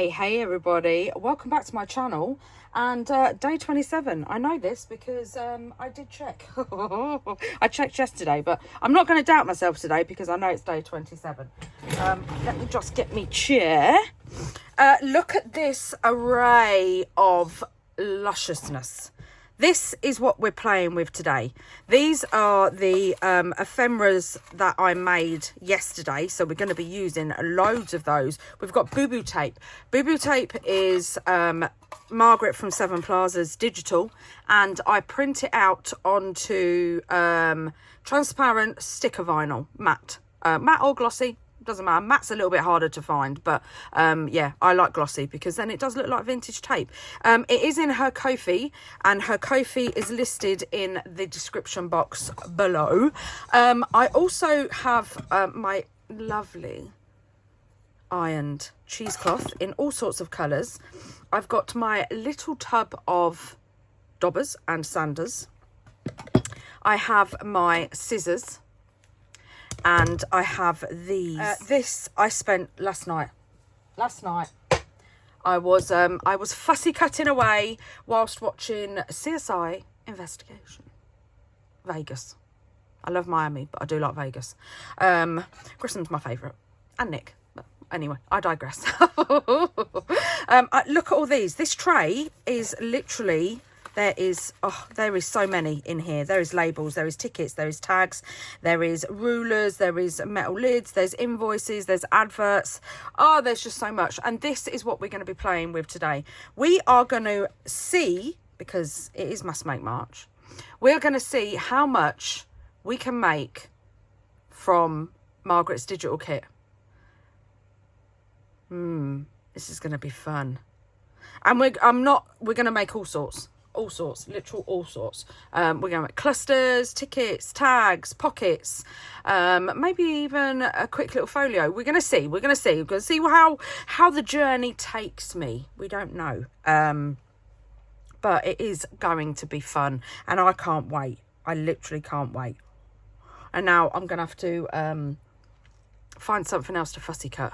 Hey everybody, welcome back to my channel. And day 27, I know this because I did check. I checked yesterday, but I'm not going to doubt myself today because I know it's day 27. Let me just get me chair. Look at this array of lusciousness. This is what we're playing with today. These are the ephemeras that I made yesterday. So we're going to be using loads of those. We've got Boo Boo tape. Boo Boo tape is Margreth from Sevenplaza's digital. And I print it out onto transparent sticker vinyl, matte. Matte or glossy. Doesn't matter. Matte's a little bit harder to find, but yeah, I like glossy because then it does look like vintage tape. It is in her Kofi, and her Kofi is listed in the description box below. I also have my lovely ironed cheesecloth in all sorts of colours. I've got my little tub of daubers and sanders. I have my scissors. And I have these. This I spent last night. I was fussy cutting away whilst watching CSI Investigation. Vegas. I love Miami, but I do like Vegas. Grissom's my favourite. And Nick. But anyway, I digress. Look at all these. This tray is literally... there is so many in here. There is labels, there is tickets, there is tags, there is rulers, there is metal lids, there's invoices, there's adverts. Oh, there's just so much. And this is what we're going to be playing with today. We are going to see, because it is Mass Make March, we're going to see how much we can make from Margreth's digital kit. This is going to be fun. And we're going to make all sorts, literal all sorts. We're going to make clusters, tickets, tags, pockets, maybe even a quick little folio. We're going to see how the journey takes me. We don't know. But it is going to be fun and I can't wait. I literally can't wait. And now I'm going to have to find something else to fussy cut.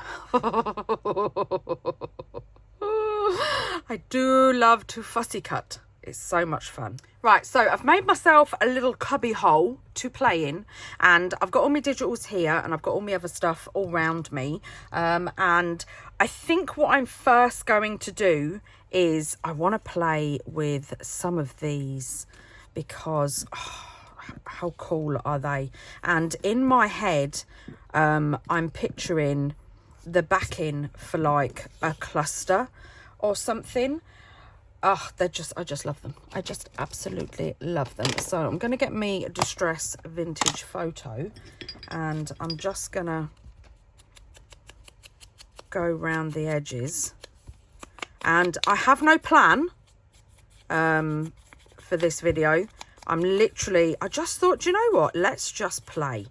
I do love to fussy cut. It's so much fun. Right, so I've made myself a little cubby hole to play in, and I've got all my digitals here and I've got all my other stuff all around me. And I think what I'm first going to do is I want to play with some of these because how cool are they? And in my head, I'm picturing the backing for like a cluster or something. Oh, I just love them. I just absolutely love them. So I'm going to get me a Distress Vintage photo and I'm just going to go around the edges. And I have no plan for this video. I just thought, do you know what? Let's just play.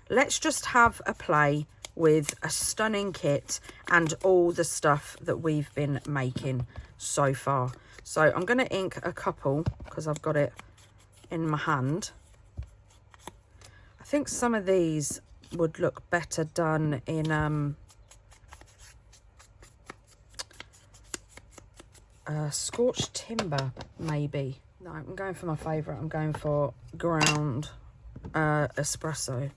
Let's just have a play with a stunning kit and all the stuff that we've been making so far. So I'm going to ink a couple because I've got it in my hand. I think some of these would look better done in scorched timber, maybe. No, I'm going for my favourite. I'm going for ground espresso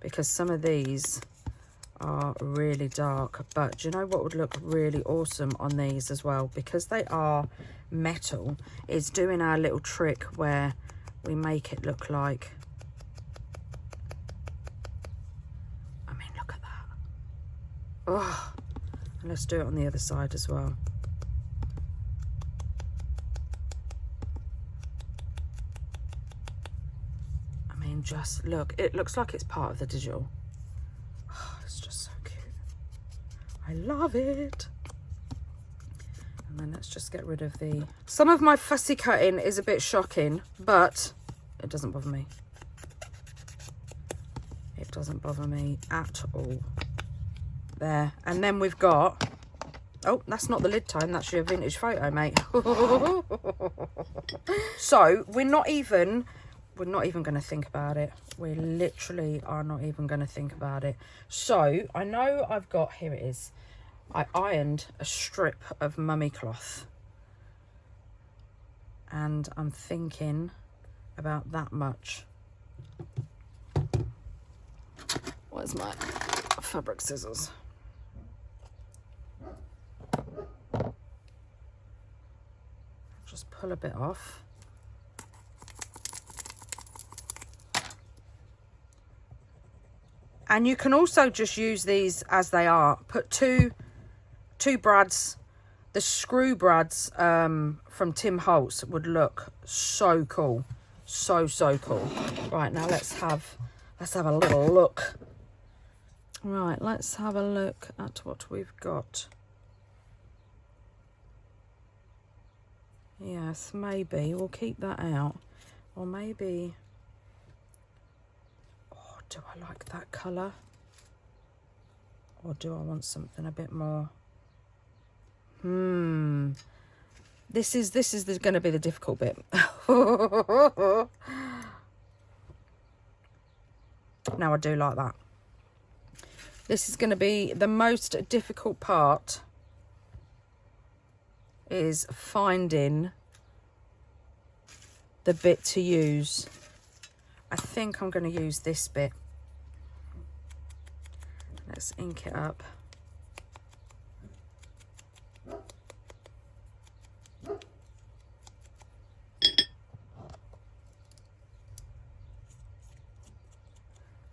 because some of these are really dark. But do you know what would look really awesome on these as well, because they are metal, is doing our little trick where we make it look like, I mean, look at that. Oh, and let's do it on the other side as well. I mean, just look, it looks like it's part of the digital. It's just so cute. I love it. And then let's just get rid of the... Some of my fussy cutting is a bit shocking, but it doesn't bother me. It doesn't bother me at all. There. And then we've got... Oh, that's not the lid time. That's your vintage photo, mate. So we're not even going to think about it. We literally are not even going to think about it. So I know I've got, here it is. I ironed a strip of mummy cloth, and I'm thinking about that much. Where's my fabric scissors? Just pull a bit off. And you can also just use these as they are. Put two brads. The screw brads from Tim Holtz would look so cool. So cool. Right, now let's have a little look. Right, let's have a look at what we've got. Yes, maybe we'll keep that out. Or maybe, oh, do I like that colour? Or do I want something a bit more? This is going to be the difficult bit. Now I do like that. This is going to be the most difficult part, is finding the bit to use. I think I'm going to use this bit. Let's ink it up.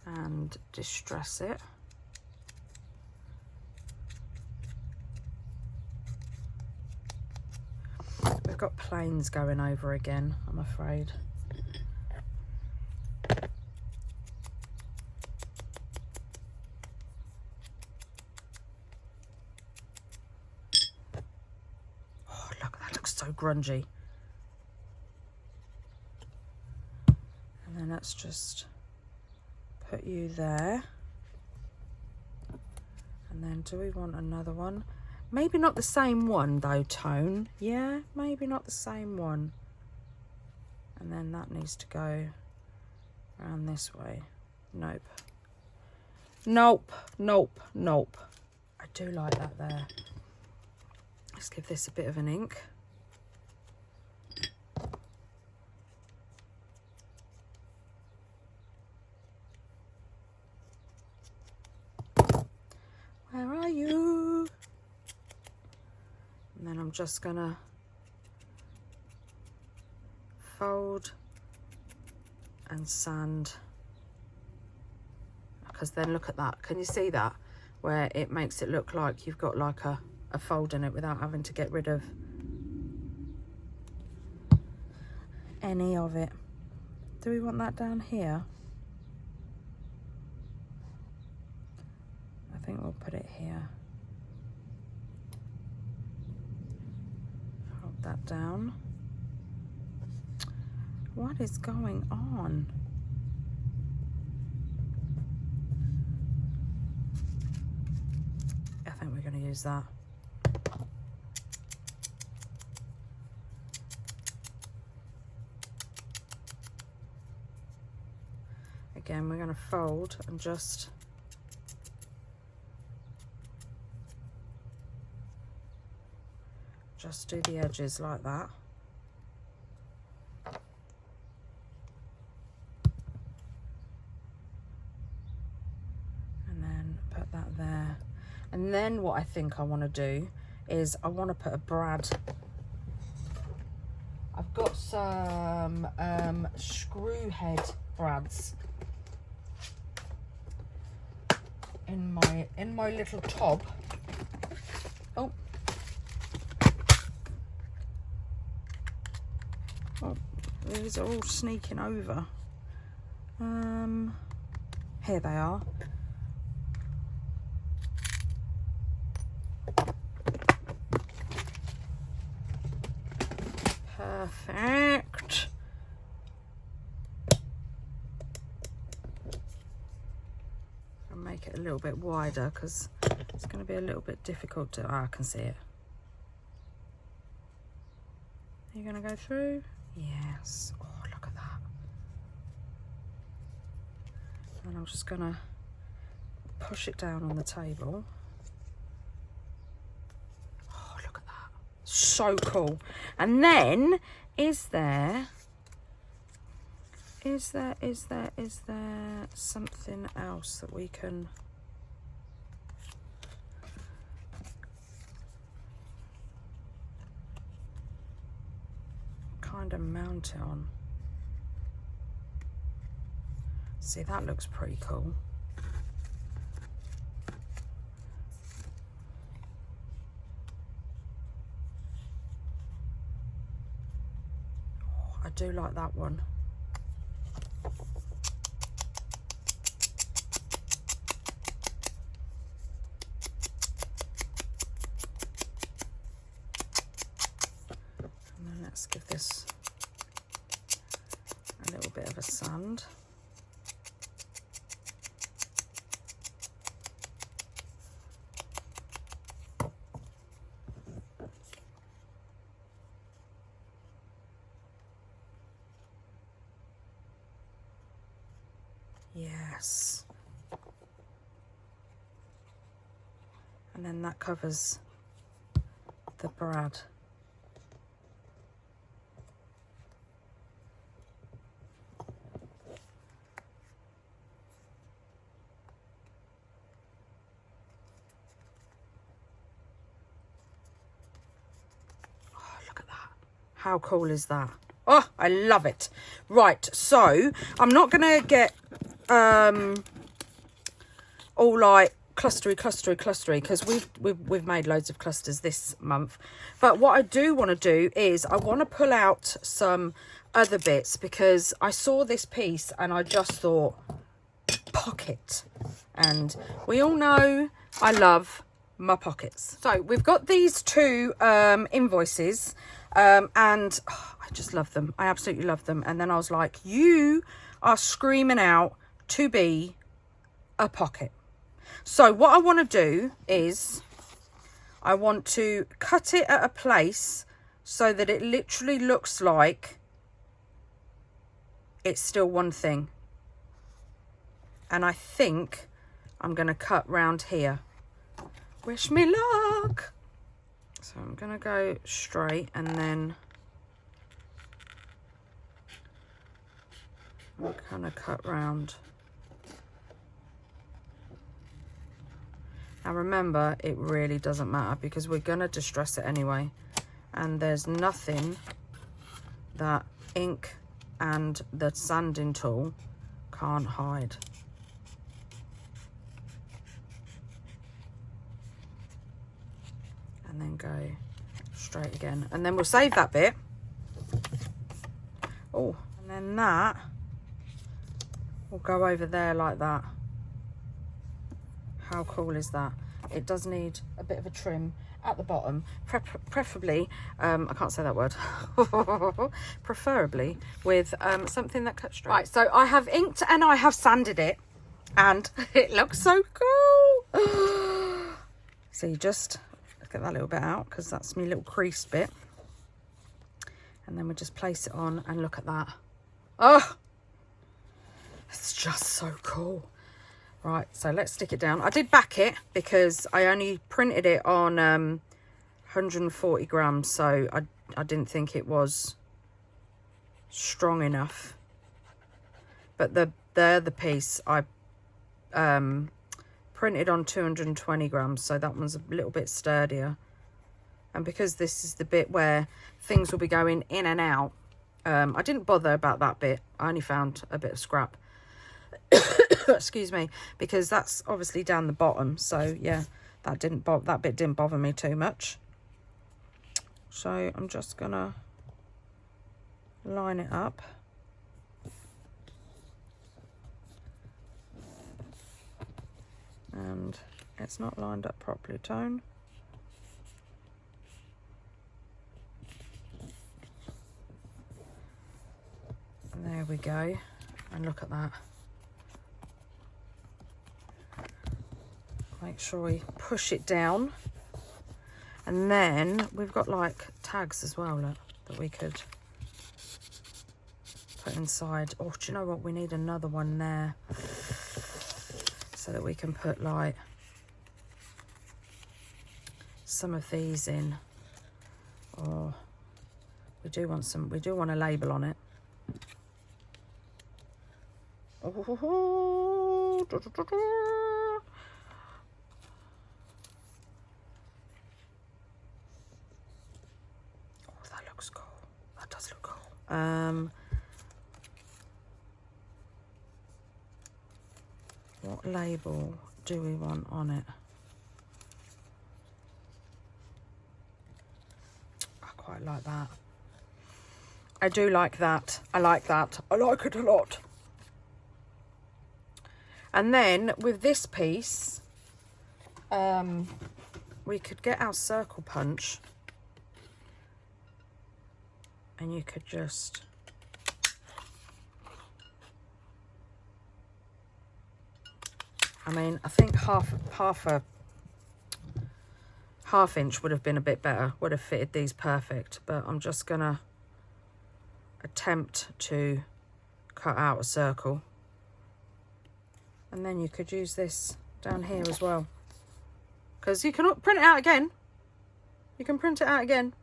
And distress it. We've got planes going over again, I'm afraid. Oh, look, that looks so grungy. And then let's just put you there. And then do we want another one? Maybe not the same one though, Tone. Yeah, maybe not the same one. And then that needs to go around this way. Nope. Nope, nope, nope. I do like that there. Let's give this a bit of an ink. Where are you? And then I'm just gonna fold and sand, because then look at that. Can you see that? Where it makes it look like you've got like a fold in it without having to get rid of any of it. Do we want that down here? I think we'll put it here. Hold that down. What is going on? I think we're going to use that. Again, we're going to fold and just do the edges like that. And then put that there. And then what I think I want to do is I want to put a brad. I've got some screw head brads in my little tub. Oh, these are all sneaking over. Here they are. Perfect. I'll make it a little bit wider because it's going to be a little bit difficult to... Oh, I can see it. Are you going to go through? Yes. Oh, look at that. And I'm just going to push it down on the table. So cool. And then, is there something else that we can kind of mount it on? See, that looks pretty cool. Oh, I do like that one. And then let's give this a little bit of a sand. Yes. And then that covers the brad. Oh, look at that. How cool is that? Oh, I love it. Right, so I'm not gonna get all like clustery because we've made loads of clusters this month. But what I do want to do is I want to pull out some other bits, because I saw this piece and I just thought pocket, and we all know I love my pockets. So we've got these two invoices, and oh, I just love them. I absolutely love them. And then I was like, you are screaming out to be a pocket. So what I want to do is I want to cut it at a place so that it literally looks like it's still one thing. And I think I'm going to cut round here. Wish me luck. So I'm going to go straight, and then I'm going to cut round. Now remember, it really doesn't matter because we're going to distress it anyway. And there's nothing that ink and the sanding tool can't hide. And then go straight again. And then we'll save that bit. Oh, and then that will go over there like that. How cool is that? It does need a bit of a trim at the bottom, preferably, I can't say that word, preferably with something that cuts straight. Right, so I have inked and I have sanded it, and it looks so cool. So you just get that little bit out because that's my little creased bit, and then we just place it on, and look at that. Oh, it's just so cool. Right, so let's stick it down. I did back it because I only printed it on 140 grams, so I didn't think it was strong enough. But the other piece I printed on 220 grams, so that one's a little bit sturdier. And because this is the bit where things will be going in and out, I didn't bother about that bit. I only found a bit of scrap. Excuse me, because that's obviously down the bottom, so yeah, that bit didn't bother me too much. So I'm just gonna line it up. And it's not lined up properly, Tone. And there we go, and look at that. Make sure we push it down, and then we've got like tags as well, look, that we could put inside. Oh, do you know what, we need another one there so that we can put like some of these in. Oh, we do want a label on it. Oh, that looks cool. That does look cool. What label do we want on it? I quite like that. I do like that. I like that. I like it a lot. And then with this piece, we could get our circle punch and you could just I mean, I think half inch would have been a bit better, would have fitted these perfect, but I'm just gonna attempt to cut out a circle. And then you could use this down here as well, because you can print it out again. You can print it out again.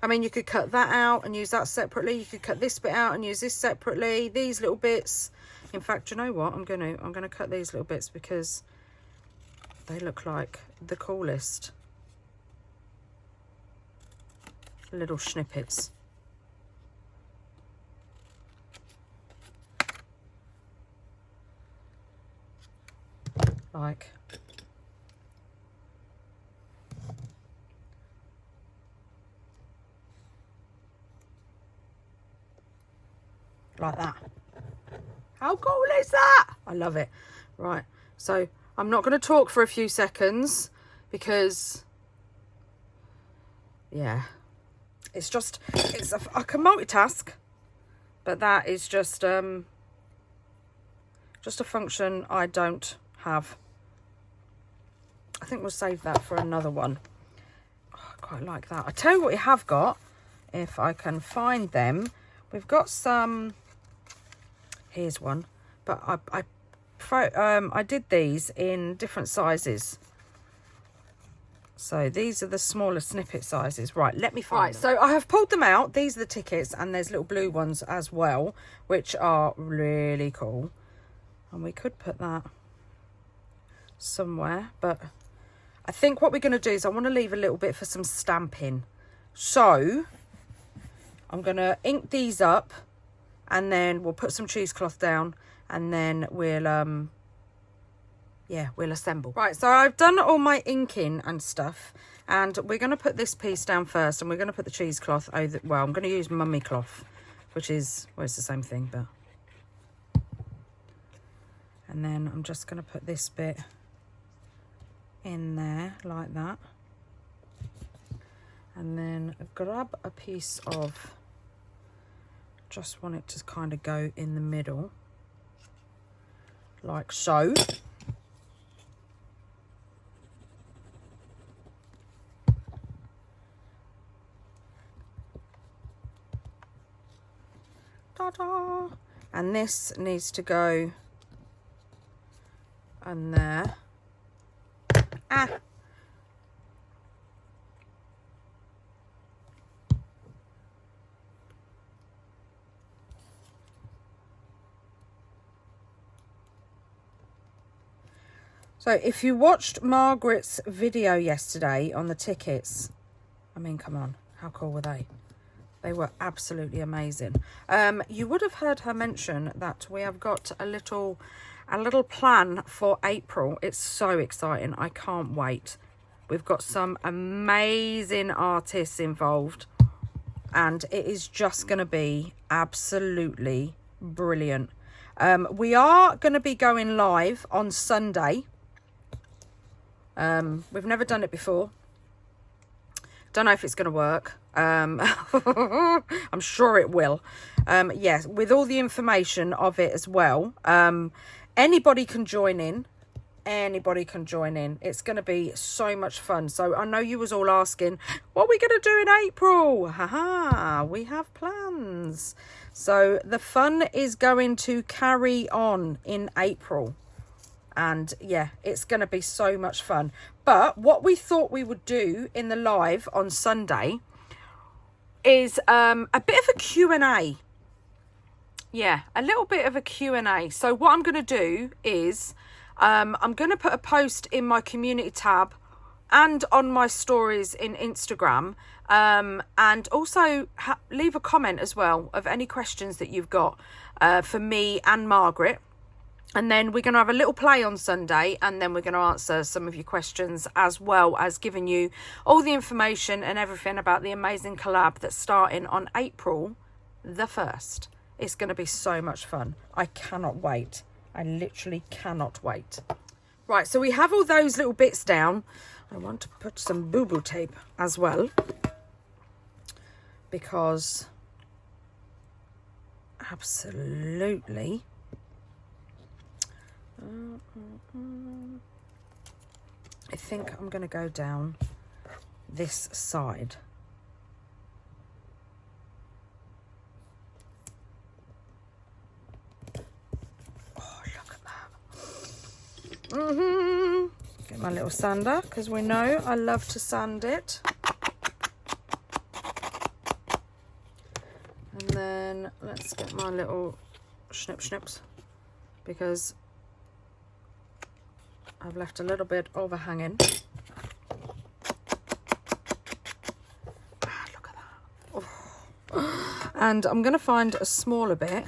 I mean, you could cut that out and use that separately. You could cut this bit out and use this separately. These little bits. In fact, you know what? I'm gonna cut these little bits because they look like the coolest little snippets. Like that. How cool is that? I love it. Right, so I'm not going to talk for a few seconds because, yeah, it's I can multitask, but that is just a function I don't have. I think we'll save that for another one. Oh, I quite like that. I tell you what we have got, if I can find them. We've got some. Here's one, but I did these in different sizes. So these are the smaller snippet sizes. Right, let me find them. So I have pulled them out. These are the tickets, and there's little blue ones as well, which are really cool. And we could put that somewhere, but I think what we're going to do is I want to leave a little bit for some stamping. So I'm going to ink these up, and then we'll put some cheesecloth down, and then we'll we'll assemble. Right, so I've done all my inking and stuff, and we're going to put this piece down first, and we're going to put the cheesecloth over. Well, I'm going to use mummy cloth, which is, well, it's the same thing, but. And then I'm just going to put this bit in there like that, and then grab a piece of. Just want it to kind of go in the middle, like so. Ta-da! And this needs to go on there. Ah! So if you watched Margreth's video yesterday on the tickets, I mean, come on, how cool were they? They were absolutely amazing. You would have heard her mention that we have got a little plan for April. It's so exciting. I can't wait. We've got some amazing artists involved, and it is just going to be absolutely brilliant. We are going to be going live on Sunday. We've never done it before. Don't know if it's going to work. I'm sure it will. Yes, with all the information of it as well. Anybody can join in. Anybody can join in. It's going to be so much fun. So I know you was all asking, what are we going to do in April? Haha, we have plans. So the fun is going to carry on in April. And yeah, it's going to be so much fun. But what we thought we would do in the live on Sunday is a bit of a Q&A. Yeah, a little bit of a Q&A. So what I'm going to do is I'm going to put a post in my community tab and on my stories in Instagram, and also leave a comment as well of any questions that you've got for me and Margaret. And then we're going to have a little play on Sunday, and then we're going to answer some of your questions, as well as giving you all the information and everything about the amazing collab that's starting on April the 1st. It's going to be so much fun. I cannot wait. I literally cannot wait. Right, so we have all those little bits down. I want to put some boo-boo tape as well, because absolutely... I think I'm going to go down this side. Oh, look at that. Get my little sander, because we know I love to sand it. And then let's get my little schnips, because I've left a little bit overhanging. Ah, look at that. Oh. And I'm going to find a smaller bit.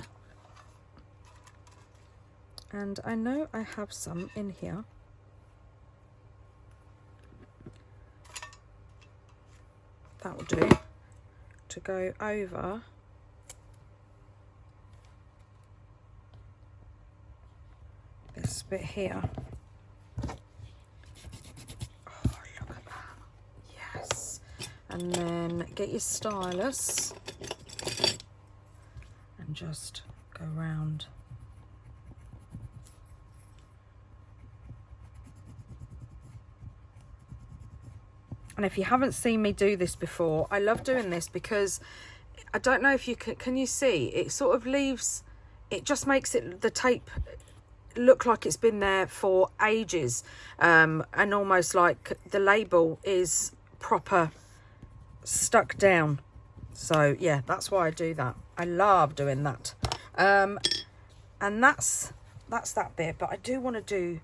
And I know I have some in here. That will do to go over this bit here. And then get your stylus and just go round. And if you haven't seen me do this before, I love doing this because I don't know if you can you see, it sort of leaves, it just makes it, the tape look like it's been there for ages, and almost like the label is proper stuck down. So yeah, that's why I do that. I love doing that. And that's that bit, but I do want to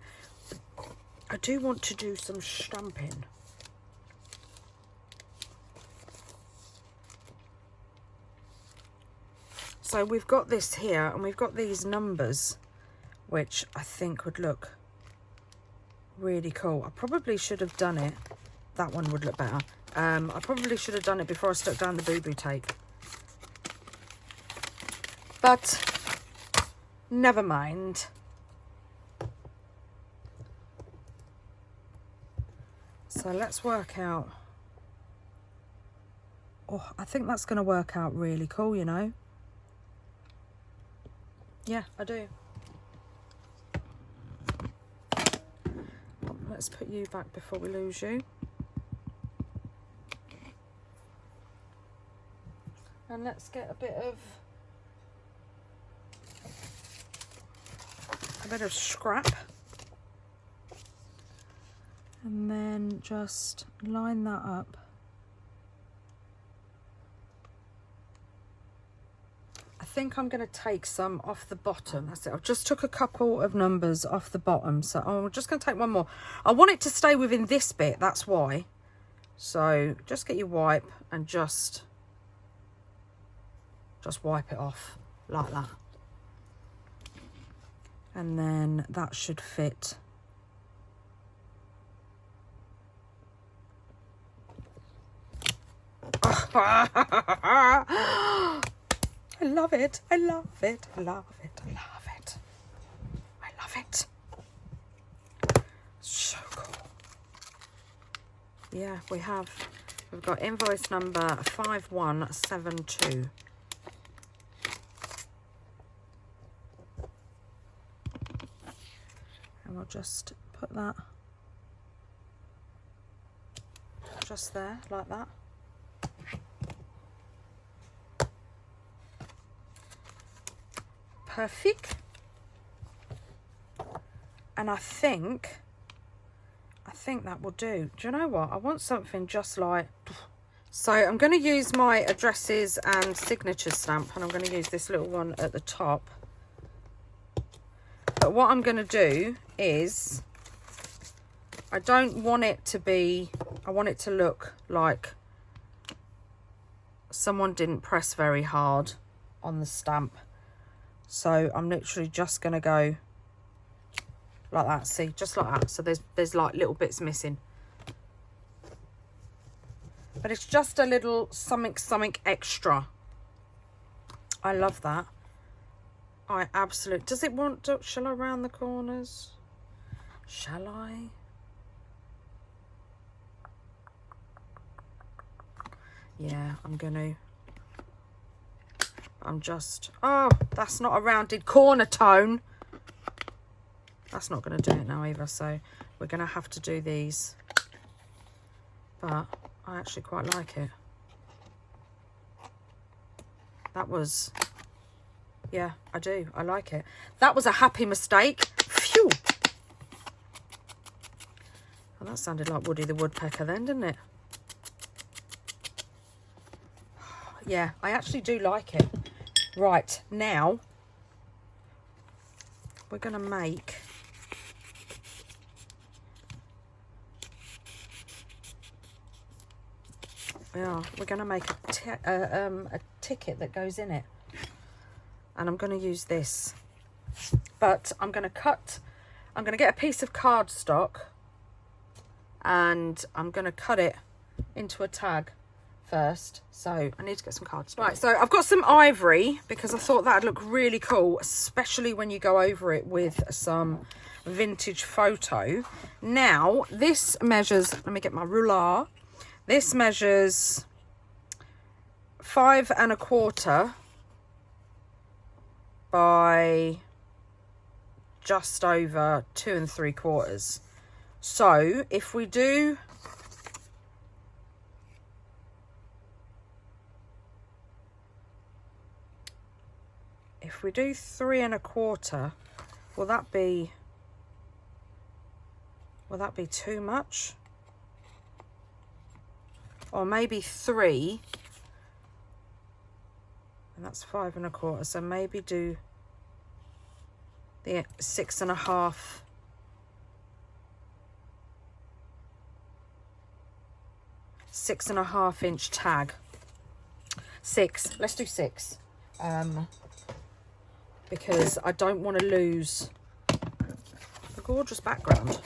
do some stamping. So we've got this here, and we've got these numbers, which I think would look really cool. I probably should have done it. That one would look better. I probably should have done it before I stuck down the boo-boo tape. But never mind. So let's work out. Oh, I think that's going to work out really cool, you know. Yeah, I do. Let's put you back before we lose you. And let's get a bit of scrap, and then just line that up. I think I'm going to take some off the bottom. That's it. I've just took a couple of numbers off the bottom, so I'm just going to take one more. I want it to stay within this bit, that's why. So just get your wipe and just wipe it off like that, and then that should fit. I love it. I love it. I love it. I love it. I love it. So cool. Yeah, we've got invoice number 5172. And we'll just put that just there, like that. Perfect. And I think that will do. Do you know what? I want something just like So I'm going to use my addresses and signatures stamp, and I'm going to use this little one at the top. But what I'm going to do is, I don't want it to be, I want it to look like someone didn't press very hard on the stamp. So I'm literally just going to go like that. See, just like that. So there's like little bits missing. But it's just a little something extra. I love that. I absolutely... Does it want to... Shall I round the corners? Shall I? Yeah, I'm going to... I'm just... Oh, that's not a rounded corner tone. That's not going to do it now either. So we're going to have to do these. But I actually quite like it. That was... Yeah, I do. I like it. That was a happy mistake. Phew. Well, that sounded like Woody the Woodpecker then, didn't it? Yeah, I actually do like it. Right, now we're going to make... Yeah, we're going to make a ticket that goes in it. And I'm going to use this. But I'm going to get a piece of cardstock and I'm going to cut it into a tag first. So I need to get some cardstock. Right, so I've got some ivory because I thought that'd look really cool, especially when you go over it with some vintage photo. Now, this measures, let me get my ruler. This measures 5 1/4 by just over 2 3/4. So if we do if we do 3 1/4, will that be too much? Or maybe 3, and that's 5 1/4. So maybe do the 6 1/2. 6 1/2 inch tag. 6. Let's do 6. Because I don't want to lose the gorgeous background.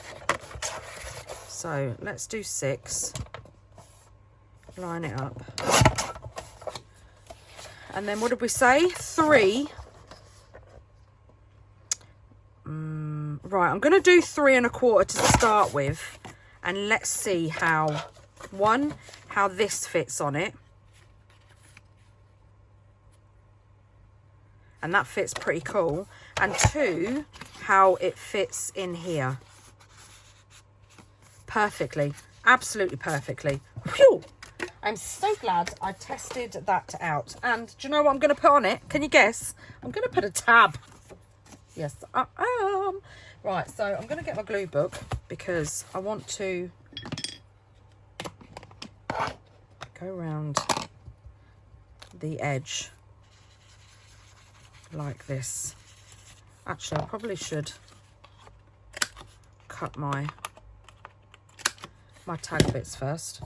So let's do 6. Line it up. And then what did we say? 3. Right, I'm going to do 3 1/4 to start with. And let's see how this fits on it. And that fits pretty cool. And 2, how it fits in here. Perfectly. Absolutely perfectly. Whew! I'm so glad I tested that out. And do you know what I'm going to put on it? Can you guess? I'm going to put a tab. Yes, I am. Right, so I'm going to get my glue book because I want to go around the edge like this. Actually, I probably should cut my tag bits first.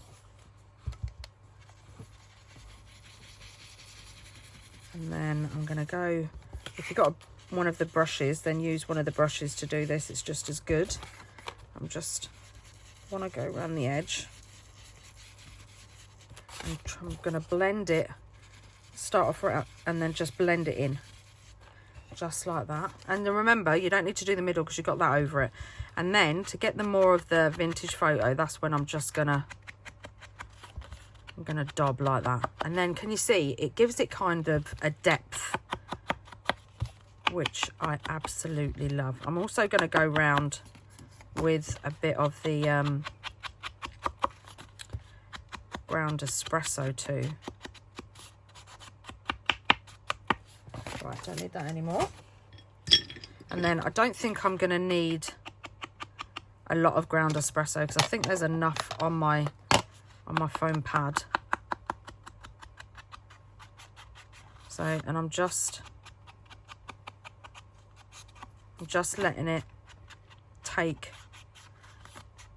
And then I'm going to go, if you've got one of the brushes, then use one of the brushes to do this. It's just as good. I'm just want to go around the edge. And I'm going to blend it, start off right up, and then just blend it in. Just like that. And then remember, you don't need to do the middle because you've got that over it. And then to get the more of the vintage photo, that's when I'm just going to dab like that. And then can you see it gives it kind of a depth, which I absolutely love. I'm also going to go round with a bit of the ground espresso too. Right, don't need that anymore. And then I don't think I'm going to need a lot of ground espresso because I think there's enough on my foam pad. So, and I'm just letting it take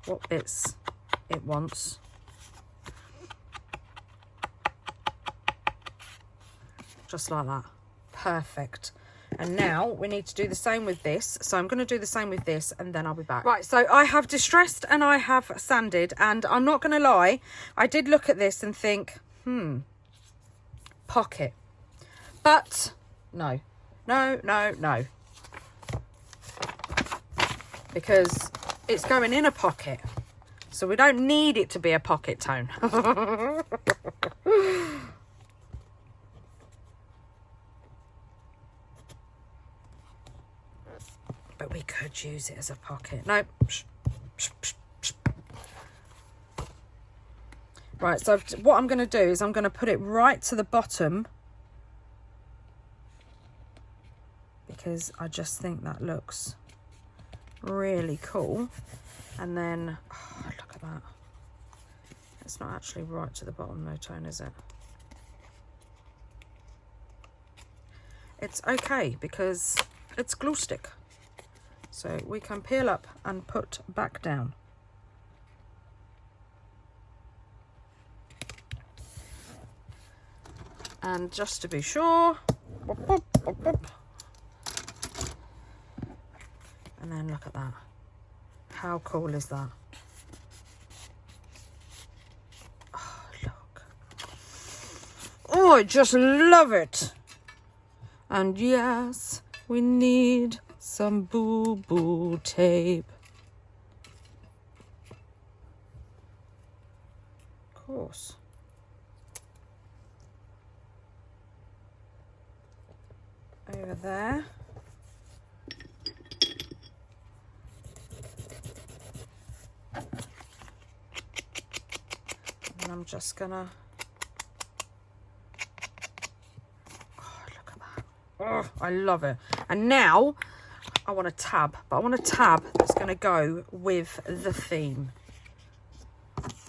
what bits it wants. Just like that. Perfect. And now we need to do the same with this. So I'm going to do the same with this and then I'll be back. Right, so I have distressed and I have sanded, and I'm not going to lie, I did look at this and think, pocket. But no, no, no, no. Because it's going in a pocket. So we don't need it to be a pocket tone. But we could use it as a pocket. No. Right, so what I'm going to do is I'm going to put it right to the bottom, because I just think that looks really cool. And then, oh, look at that. It's not actually right to the bottom though, Tone, is it? It's okay because it's glue stick. So we can peel up and put back down. And just to be sure, and then look at that. How cool is that? Oh, look. Oh, I just love it. And yes, we need some boo-boo tape. Of course. Over there. And I'm just gonna, oh, look at that. Oh, I love it. And now I want a tab, but I want a tab that's gonna go with the theme.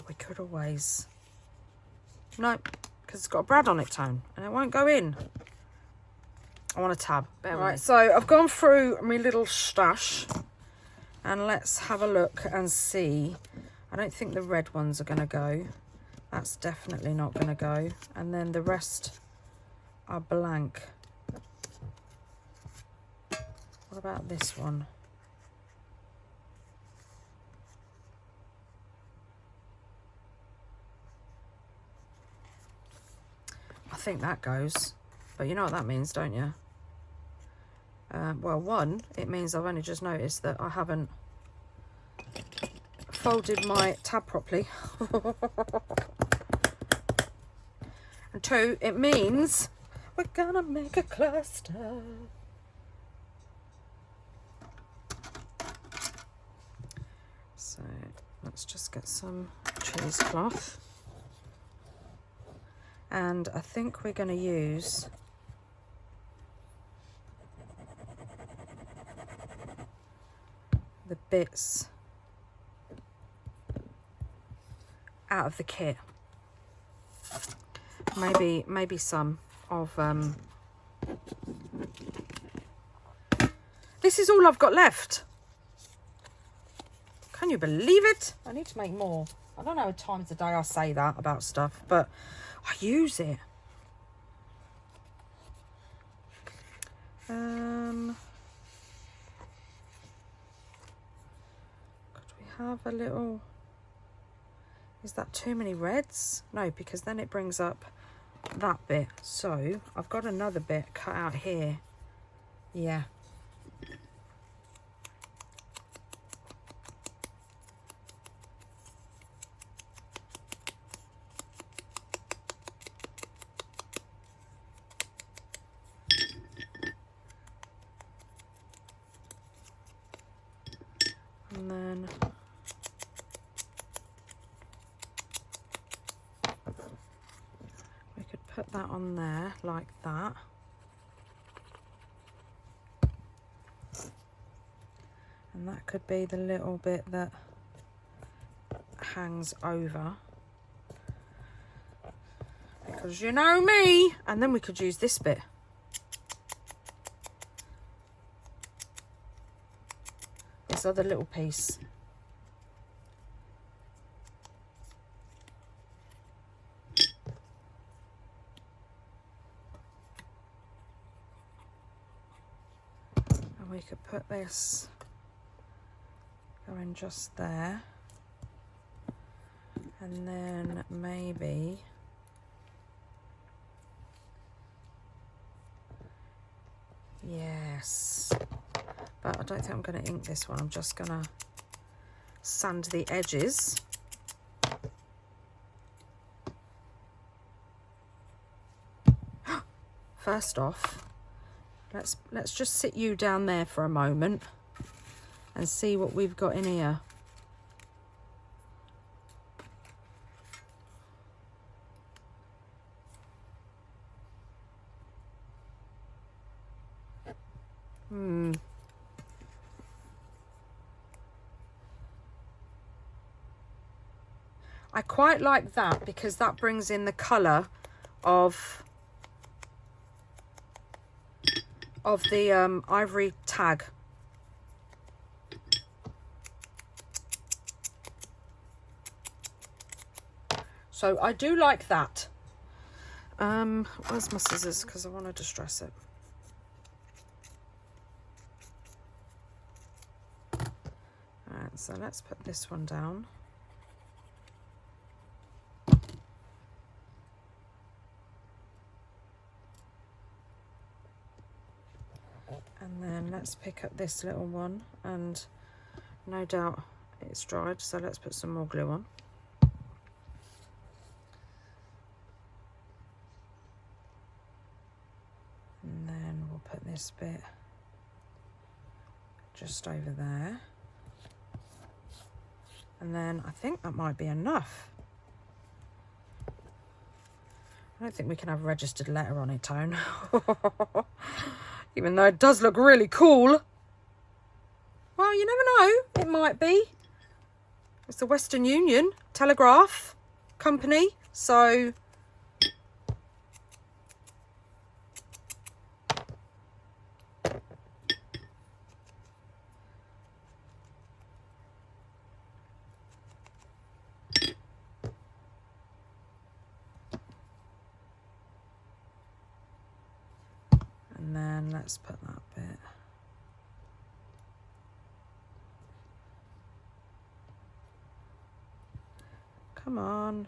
We could always, no, because it's got a Brad on it, Tone, and it won't go in. I want a tab. Right, so I've gone through my little stash and let's have a look and see. I don't think the red ones are going to go. That's definitely not going to go. And then the rest are blank. What about this one? I think that goes. But you know what that means, don't you? Well, one, it means I've only just noticed that I haven't folded my tab properly. And two, it means we're gonna make a cluster. So let's just get some cheesecloth. And I think we're going to use the bits out of the kit. Maybe some of this is all I've got left. Can you believe it? I need to make more. I don't know how times a day I say that about stuff, but I use it. Could we have a little, is that too many reds? No, because then it brings up that bit. So I've got another bit cut out here. Yeah. And then we could put that on there like that. And that could be the little bit that hangs over. because you know me. And then we could use this bit. This other little piece. And we could put this going just there. And then maybe yes, but I don't think I'm going to ink this one. I'm just going to sand the edges. First off, let's just sit you down there for a moment and see what we've got in here. I quite like that because that brings in the colour of the ivory tag. So I do like that. Where's my scissors? Because I want to distress it. Alright, so let's put this one down. And then let's pick up this little one, and no doubt it's dried, so let's put some more glue on. And then we'll put this bit just over there. And then I think that might be enough. I don't think we can have a registered letter on it, Tone. Even though it does look really cool. Well, you never know. It might be. It's the Western Union Telegraph Company, so... And then let's put that bit. Come on.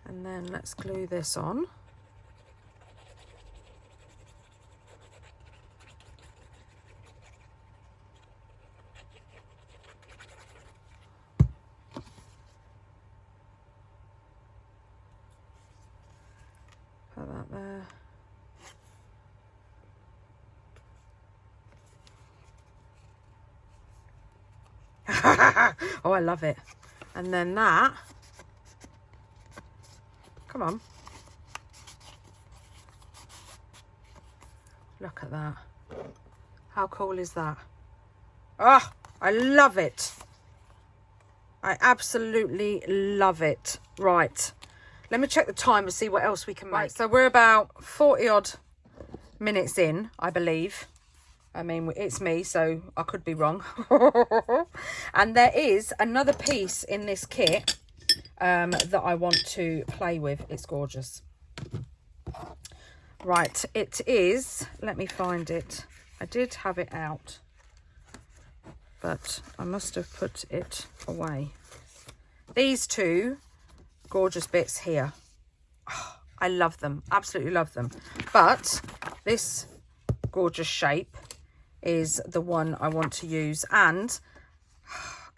And then let's glue this on. Put that there. Oh, I love it. And then that, come on, look at that. How cool is that? Oh, I love it. I absolutely love it. Right, let me check the time and see what else we can make. Right, so we're about 40 odd minutes in, I believe. I mean, it's me, so I could be wrong. And there is another piece in this kit that I want to play with. It's gorgeous. Right, it is, let me find it. I did have it out, but I must have put it away. These two gorgeous bits here. Oh, I love them, absolutely love them. But this gorgeous shape is the one I want to use, and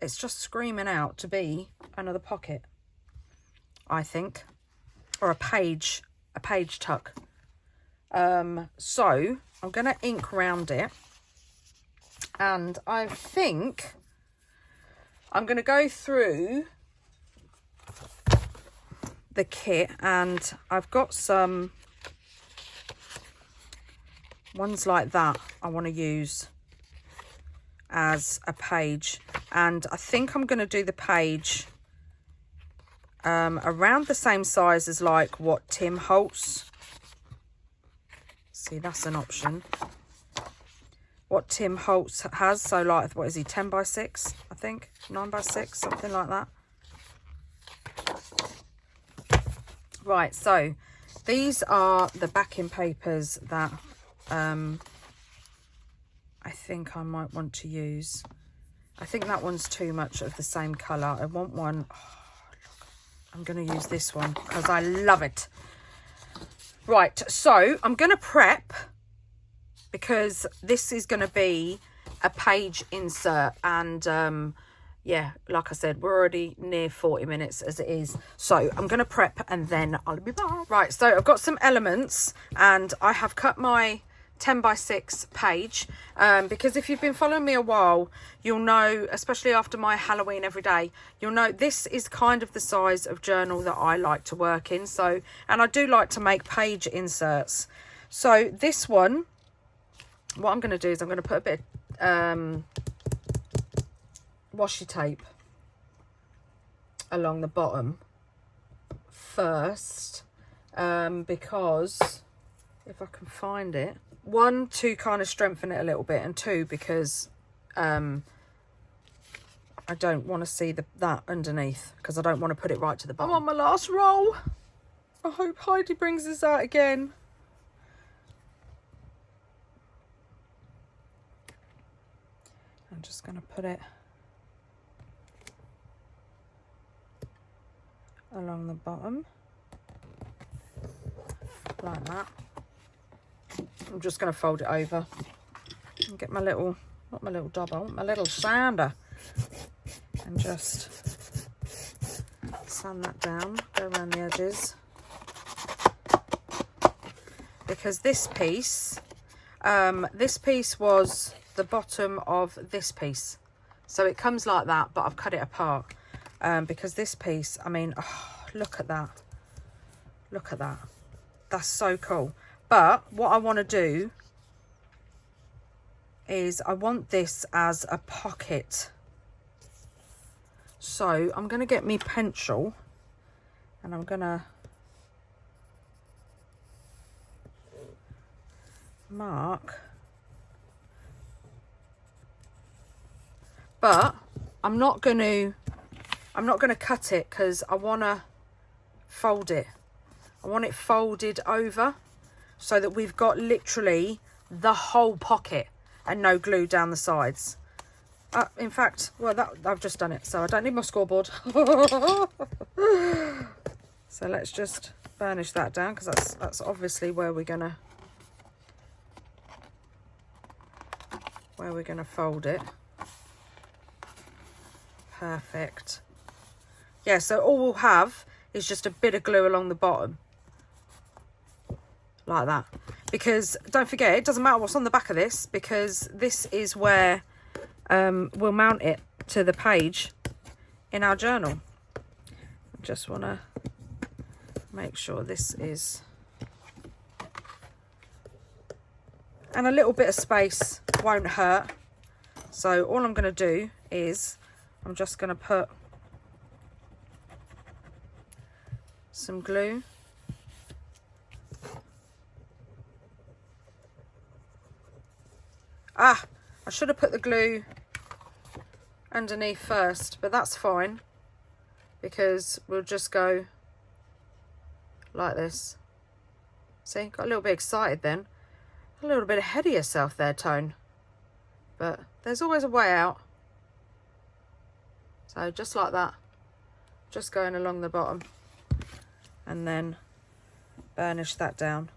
it's just screaming out to be another pocket, I think, or a page tuck. So I'm going to ink round it, and I think I'm going to go through the kit, and I've got some ones like that I want to use. as a page, and I think I'm going to do the page around the same size as like what Tim Holtz, see that's an option, what Tim Holtz has. So like, what is he, 10 by 6, I think, 9 by 6, something like that. Right, so these are the backing papers that I think I might want to use. I think that one's too much of the same colour. I want one, oh, look, I'm going to use this one because I love it. Right, so I'm going to prep, because this is going to be a page insert, and yeah, like I said, we're already near 40 minutes as it is. So I'm going to prep and then I'll be back. Right, so I've got some elements, and I have cut my 10 by 6 page, because if you've been following me a while, you'll know, especially after my Halloween every day, you'll know this is kind of the size of journal that I like to work in. So, and I do like to make page inserts. So this one, what I'm going to do is I'm going to put a bit of washi tape along the bottom first, because if I can find it, one, to kind of strengthen it a little bit, and two, because I don't want to see that underneath, because I don't want to put it right to the bottom. I'm on my last roll. I hope Heidi brings this out again. I'm just going to put it along the bottom like that. I'm just going to fold it over and get my little, not my little double, my little sander, and just sand that down, go around the edges, because this piece was the bottom of this piece, so it comes like that, but I've cut it apart, because this piece, I mean, oh, look at that, that's so cool. But what I want to do is I want this as a pocket, so I'm going to get me pencil, and I'm going to mark, but I'm not going to cut it, because I want to fold it. I want it folded over, so that we've got literally the whole pocket and no glue down the sides. In fact, well, I've just done it, so I don't need my scoreboard. So let's just burnish that down, because that's obviously where we're gonna fold it. Perfect. Yeah, so all we'll have is just a bit of glue along the bottom, like that, because don't forget, it doesn't matter what's on the back of this, because this is where we'll mount it to the page in our journal. I just want to make sure this is, and a little bit of space won't hurt. So all I'm going to do is I'm just going to put some glue I should have put the glue underneath first, but that's fine, because we'll just go like this. See, got a little bit excited then. A little bit ahead of yourself there, Tone. But there's always a way out. So just like that, just going along the bottom, and then burnish that down.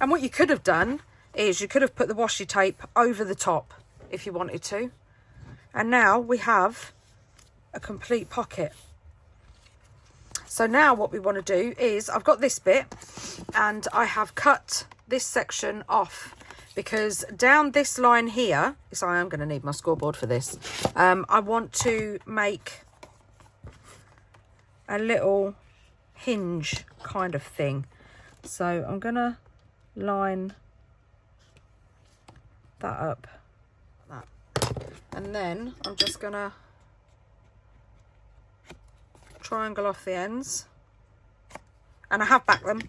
And what you could have done is you could have put the washi tape over the top if you wanted to. And now we have a complete pocket. So now what we want to do is, I've got this bit and I have cut this section off, because down this line here, so I am going to need my scoreboard for this, I want to make a little hinge kind of thing. So I'm going to line that up And then I'm just gonna triangle off the ends, and I have backed them.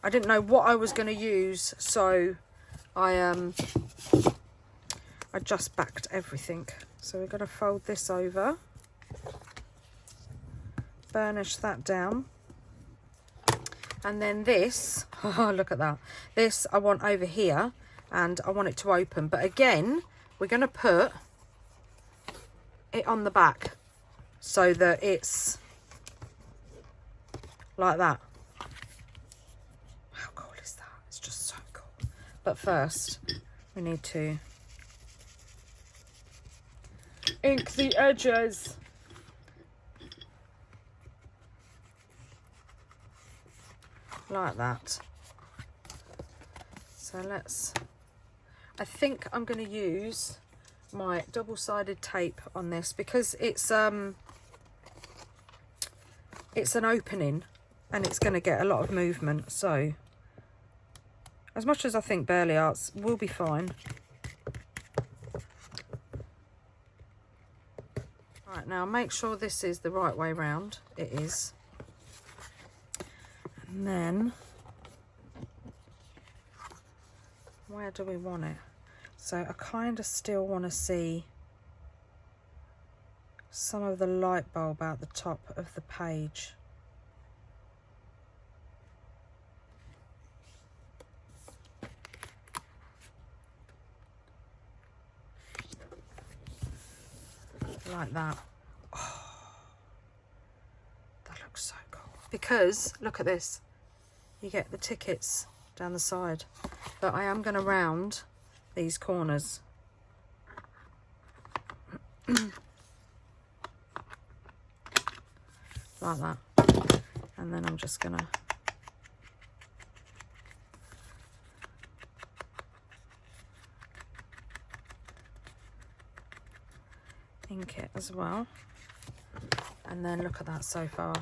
I didn't know what I was going to use, so I just backed everything. So we're going to fold this over, burnish that down, and then this, oh look at that, this I want over here, and I want it to open, but again we're going to put it on the back so that it's like that. How cool is that? It's just so cool. But first we need to ink the edges. Like that. So let's, I think I'm going to use my double-sided tape on this because it's an opening and it's going to get a lot of movement. So as much as I think Burley Arts will be fine. Right, now make sure this is the right way round. It is. And then where do we want it? So I kind of still want to see some of the light bulb out the top of the page. Like that. Oh, that looks so cool. Because look at this, you get the tickets down the side, but I am going to round these corners. Like that. And then I'm just going to ink it as well. And then look at that so far.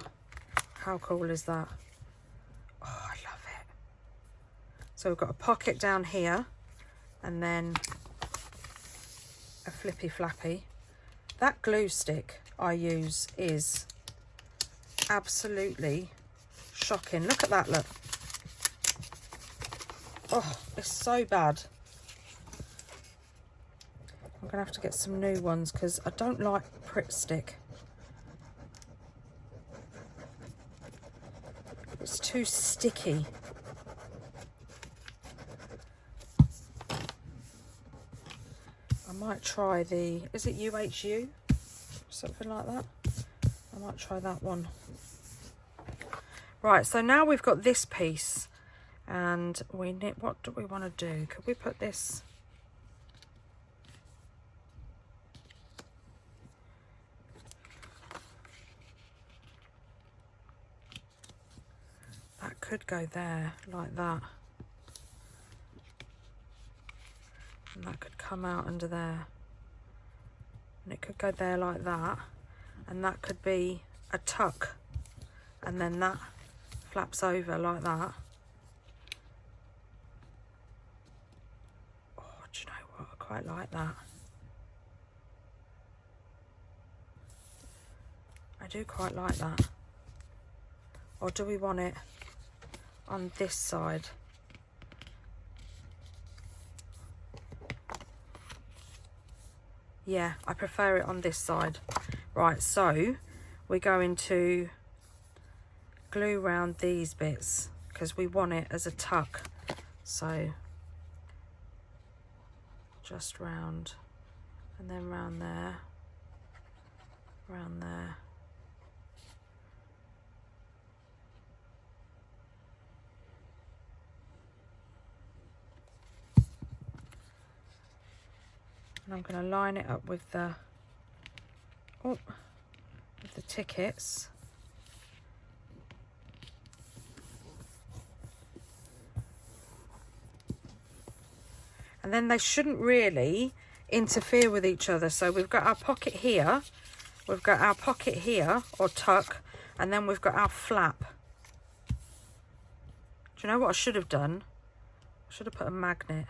How cool is that? Oh, I love it. So we've got a pocket down here and then a flippy flappy. That glue stick I use is absolutely shocking. Look at that, look. Oh, it's so bad. I'm gonna have to get some new ones because I don't like Pritt Stick. It's too sticky. I might try the, is it UHU? Something like that. I might try that one. Right, so now we've got this piece and we need, what do we want to do? Could we put this? That could go there like that. And that could come out under there. And it could go there like that. And that could be a tuck. And then that flaps over like that. Oh, do you know what? I quite like that. I do quite like that. Or do we want it on this side? Yeah, I prefer it on this side. Right, so we're going to glue around these bits because we want it as a tuck. So just round and then round there, round there. And I'm going to line it up with the, oh, with the tickets. And then they shouldn't really interfere with each other. So we've got our pocket here, we've got our pocket here, or tuck, and then we've got our flap. Do you know what I should have done? I should have put a magnet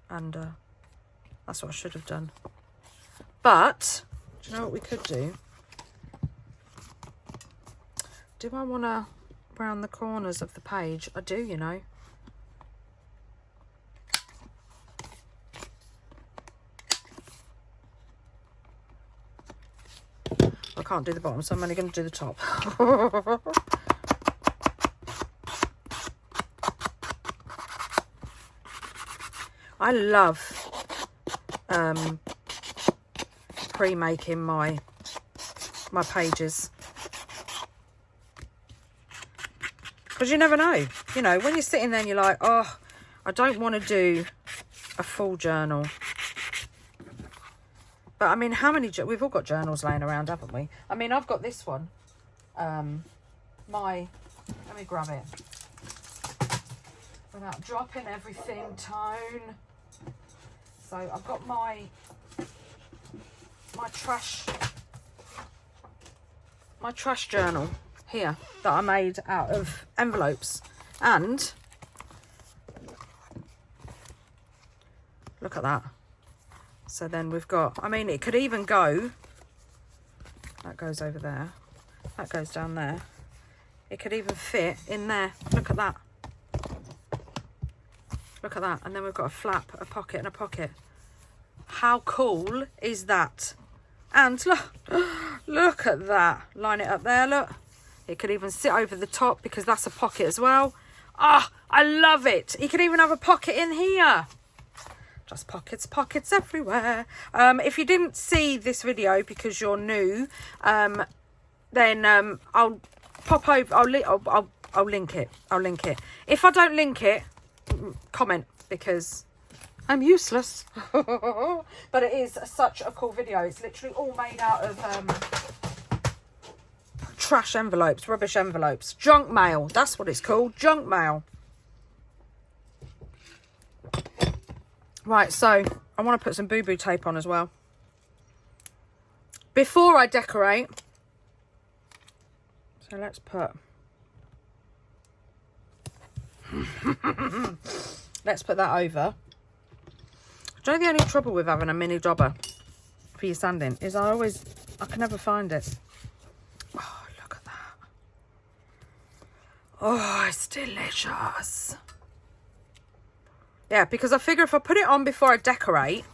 under. That's what I should have done. But, do you know what we could do? Do I want to round the corners of the page? I do, you know. I can't do the bottom, so I'm only going to do the top. I love pre-making my pages, because you never know, you know, when you're sitting there and you're like, oh, I don't want to do a full journal. But I mean, how many, we've all got journals laying around, haven't we? I mean, I've got this one, let me grab it without dropping everything, Tone. So I've got my trash journal here that I made out of envelopes, and look at that. So then we've got, I mean, it could even go, that goes over there, that goes down there, it could even fit in there. Look at that, look at that. And then we've got a flap, a pocket and a pocket. How cool is that? And look at that, line it up there, look. It could even sit over the top because that's a pocket as well. Ah, oh, I love it. You could even have a pocket in here. Just pockets, pockets everywhere. If you didn't see this video because you're new, then I'll pop over. I'll link it. I'll link it. If I don't link it, comment, because I'm useless. But it is such a cool video. It's literally all made out of trash envelopes, rubbish envelopes, junk mail. That's what it's called, junk mail. Right, so I want to put some boo-boo tape on as well before I decorate. So let's put let's put that over. Do you know the only trouble with having a mini dauber for your sanding is I can never find it. Oh, look at that. Oh, it's delicious. Yeah, because I figure if I put it on before I decorate,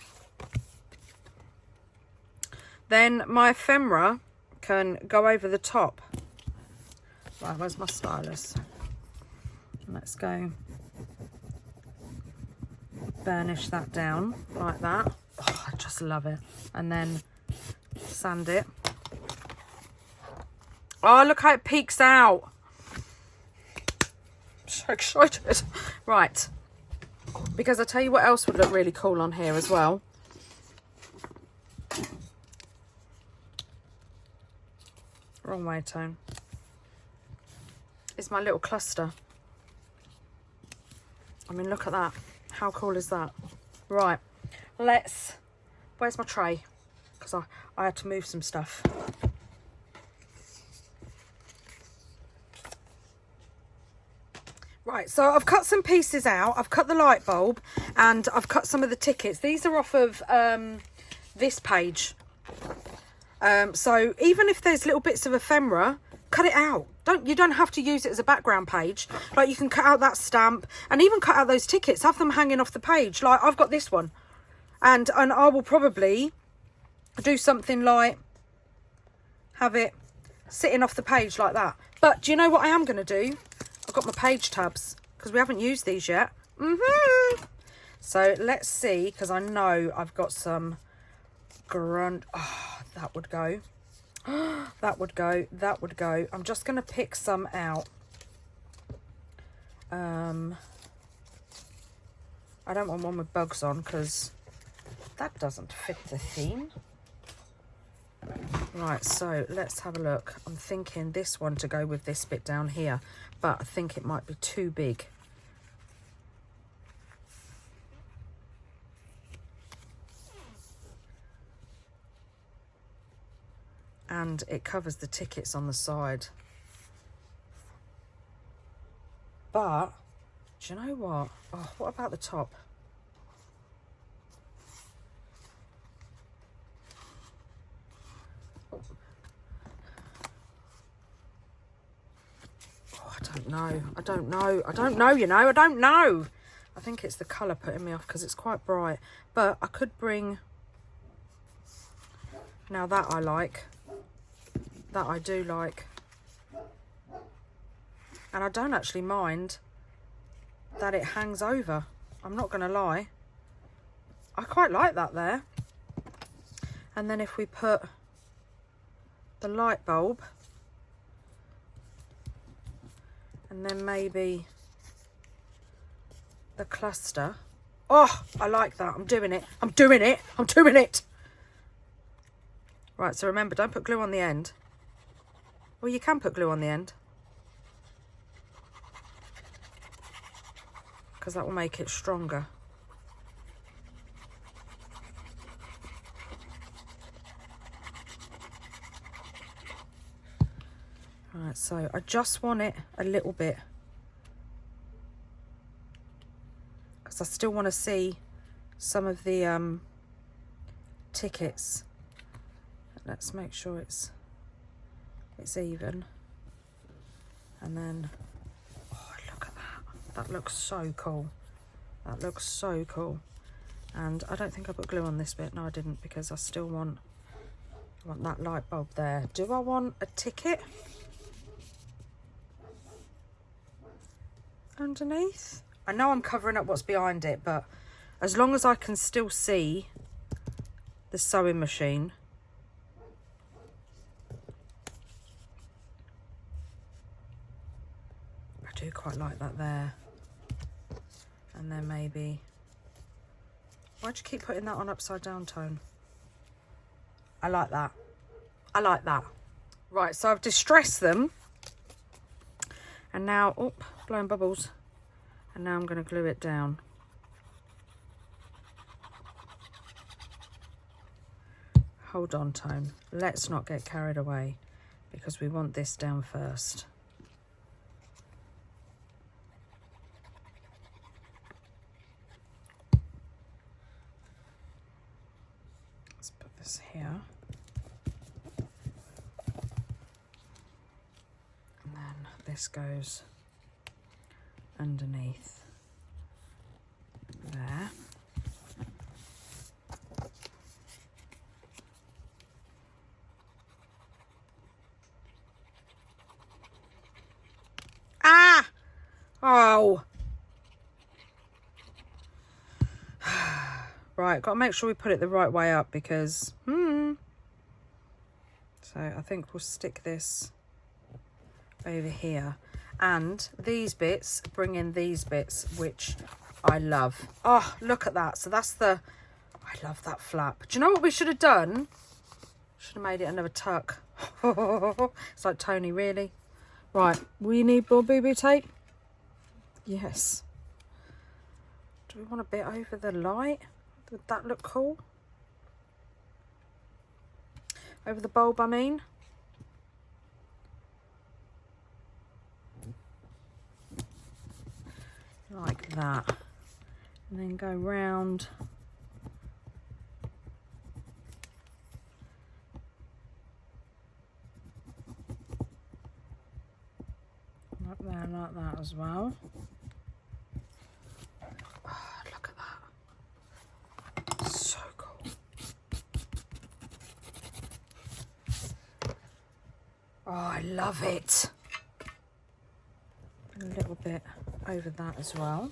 then my ephemera can go over the top. Right, where's my stylus? Let's go burnish that down like that. Oh, I just love it. And then sand it. Oh, look how it peeks out. I'm so excited. Right. Because I'll tell you what else would look really cool on here as well. Wrong way, Tone. It's my little cluster. I mean, look at that. How cool is that? Right, let's... Where's my tray? Because I had to move some stuff. Right, so I've cut some pieces out. I've cut the light bulb and I've cut some of the tickets. These are off of this page. So even if there's little bits of ephemera, cut it out. You don't have to use it as a background page. Like, you can cut out that stamp and even cut out those tickets. Have them hanging off the page. Like, I've got this one. And I will probably do something like have it sitting off the page like that. But do you know what I am going to do? I've got my page tabs because we haven't used these yet. So let's see, because I know I've got some grunge. Oh, that would go. That would go. That would go. I'm just going to pick some out. I don't want one with bugs on because that doesn't fit the theme. Right, so let's have a look. I'm thinking this one to go with this bit down here, but I think it might be too big. And it covers the tickets on the side. But, do you know what? Oh, what about the top? don't know. I don't know. I don't know, you know. I don't know. I think it's the colour putting me off because it's quite bright. But I could bring... Now that I like. That I do like. And I don't actually mind that it hangs over. I'm not going to lie. I quite like that there. And then if we put the light bulb, and then maybe the cluster. Oh, I like that. I'm doing it. I'm doing it. I'm doing it. Right, so remember, don't put glue on the end. Well, you can put glue on the end, because that will make it stronger. Right, so I just want it a little bit, because I still want to see some of the tickets. Let's make sure it's even. And then, oh, look at that. That looks so cool. That looks so cool. And I don't think I put glue on this bit. No, I didn't, because I still want that light bulb there. Do I want a ticket underneath? I know I'm covering up what's behind it, but as long as I can still see the sewing machine. I do quite like that there. And then maybe, why'd you keep putting that on upside down, Tone? I like that. I like that. Right, so I've distressed them. And now, oh, blowing bubbles. And now I'm going to glue it down. Hold on, Tone. Let's not get carried away, because we want this down first. Let's put this here. And then this goes underneath there. Ah! Oh. Right, got to make sure we put it the right way up, because so I think we'll stick this over here. And these bits bring in these bits, which I love. Oh, look at that. So that's the, I love that flap. Do you know what we should have done? Should have made it another tuck. It's like, Tony, really? Right, we need more boo-boo tape? Yes. Do we want a bit over the light? Would that look cool? Over the bulb, I mean. Like that. And then go round. Like there, like that as well. Oh, look at that. So cool. Oh, I love it. A little bit over that as well.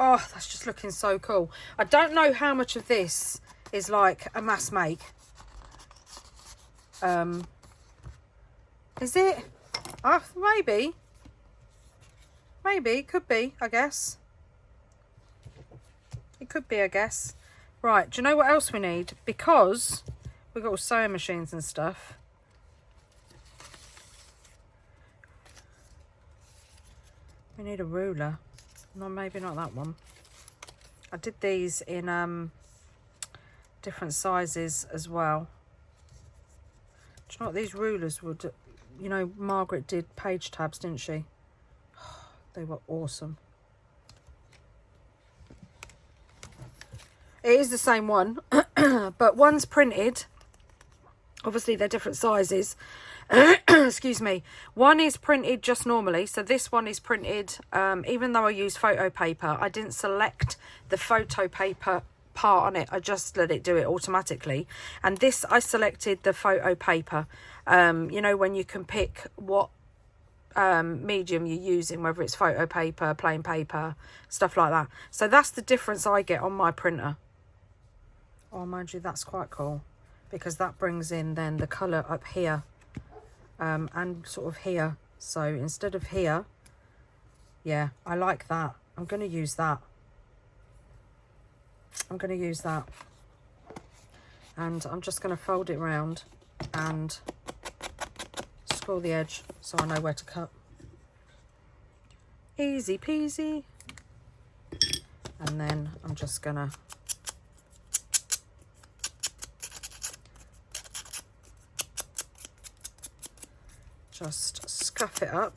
Oh, that's just looking so cool. I don't know how much of this is like a mass make. Is it? Maybe. Maybe, could be, I guess. It could be, I guess. Right, do you know what else we need? Because we've got all sewing machines and stuff. We need a ruler. No, maybe not that one. I did these in different sizes as well. Do you know what these rulers would... You know, Margaret did page tabs, didn't she? They were awesome. It is the same one, but one's printed. Obviously, they're different sizes. Excuse me. One is printed just normally. So this one is printed, even though I use photo paper, I didn't select the photo paper part on it. I just let it do it automatically. And this, I selected the photo paper. You know, when you can pick what medium you're using, whether it's photo paper, plain paper, stuff like that. So that's the difference I get on my printer. Oh, mind you, that's quite cool, because that brings in then the colour up here, and sort of here. So instead of here, yeah, I like that. I'm going to use that. I'm going to use that. And I'm just going to fold it round and score the edge so I know where to cut. Easy peasy. And then I'm just going to just scuff it up.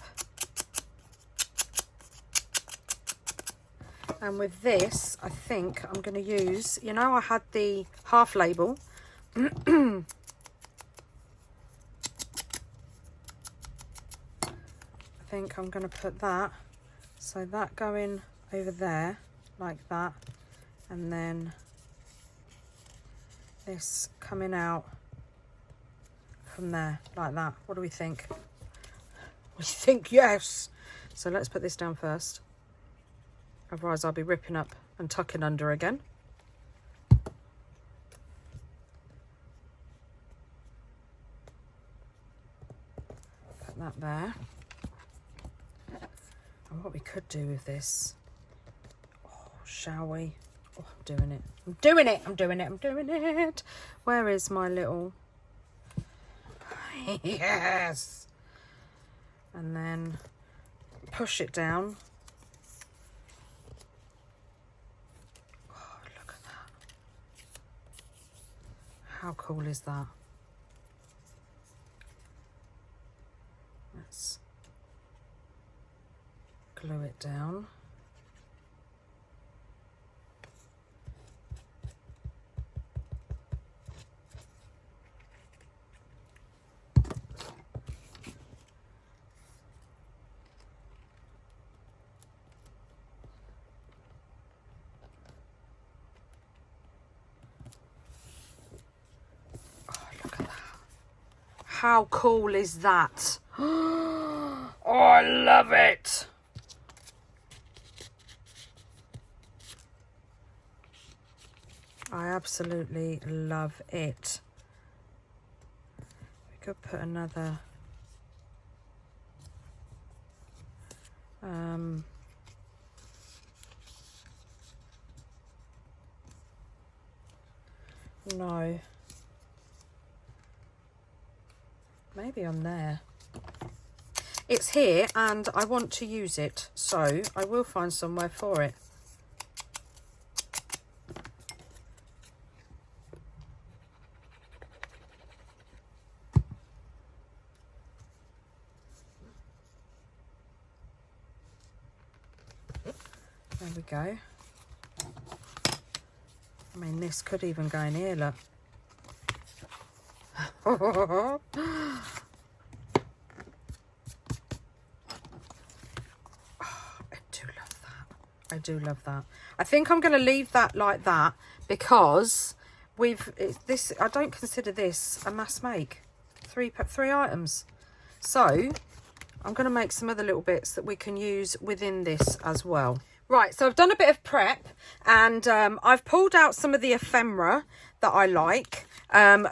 And with this, I think I'm going to use, you know, I had the half label. I think I'm going to put that, so that going over there like that, and then this coming out from there like that. What do we think? We think yes. So let's put this down first, otherwise I'll be ripping up and tucking under again. Put that there. And what we could do with this, oh, shall we? Oh, I'm doing it. I'm doing it. I'm doing it. I'm doing it. Where is my little... Yes. And then push it down. Oh, look at that. How cool is that? Let's glue it down. How cool is that? Oh, I love it. I absolutely love it. We could put another no. Maybe on there. It's here and I want to use it, so I will find somewhere for it. There we go. I mean, this could even go in here, look. Oh, I do love that. I do love that. I think I'm going to leave that like that because this. I don't consider this a mass make. Three items. So I'm going to make some other little bits that we can use within this as well. Right, so I've done a bit of prep and I've pulled out some of the ephemera that I like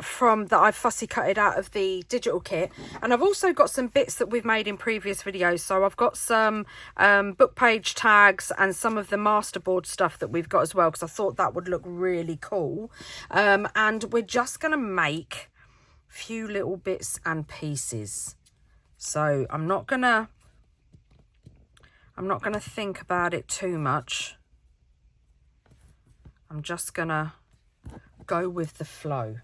from that I've fussy cutted out of the digital kit, and I've also got some bits that we've made in previous videos. So I've got some book page tags and some of the masterboard stuff that we've got as well, because I thought that would look really cool. And we're just going to make a few little bits and pieces. So I'm not gonna think about it too much. I'm just gonna go with the flow.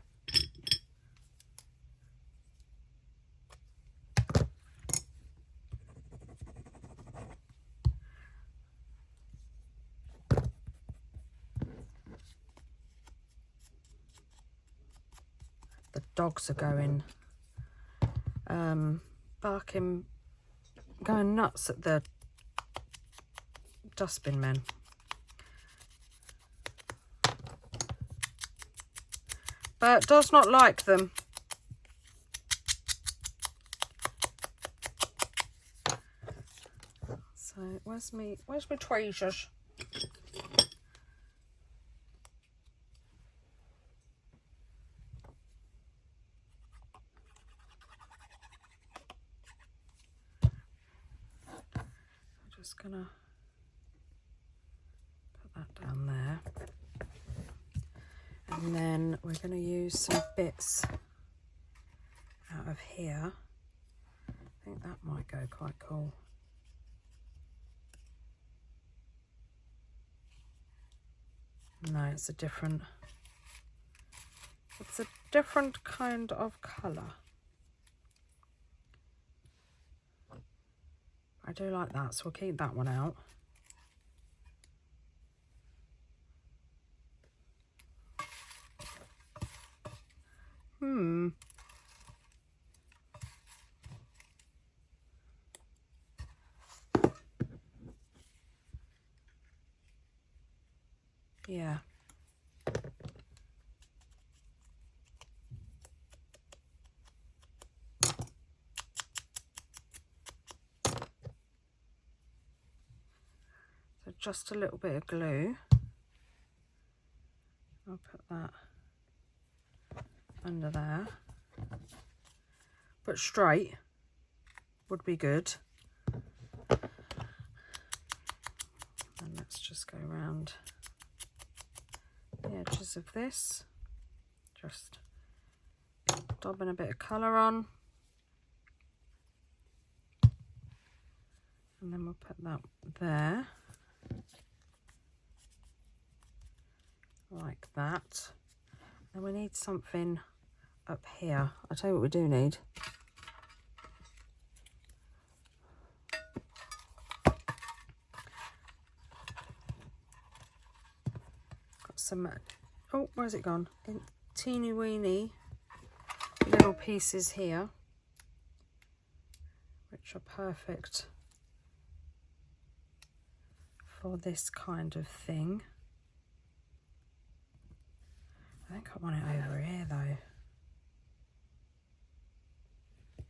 dogs are going barking, going nuts at the dustbin men. But does not like them. So where's my tweezers? I'm just gonna put that down there. And then we're going to use some bits out of here. I think that might go quite cool. No, it's a different kind of colour. I do like that, so we'll keep that one out. Yeah. So just a little bit of glue. I'll put that under there. But straight would be good. And let's just go around the edges of this, just dabbing a bit of colour on, and then we'll put that there like that. And we need something up here. I'll tell you what we do need. Some, oh, where's it gone? In teeny weeny little pieces here, which are perfect for this kind of thing. I think I want it over here though.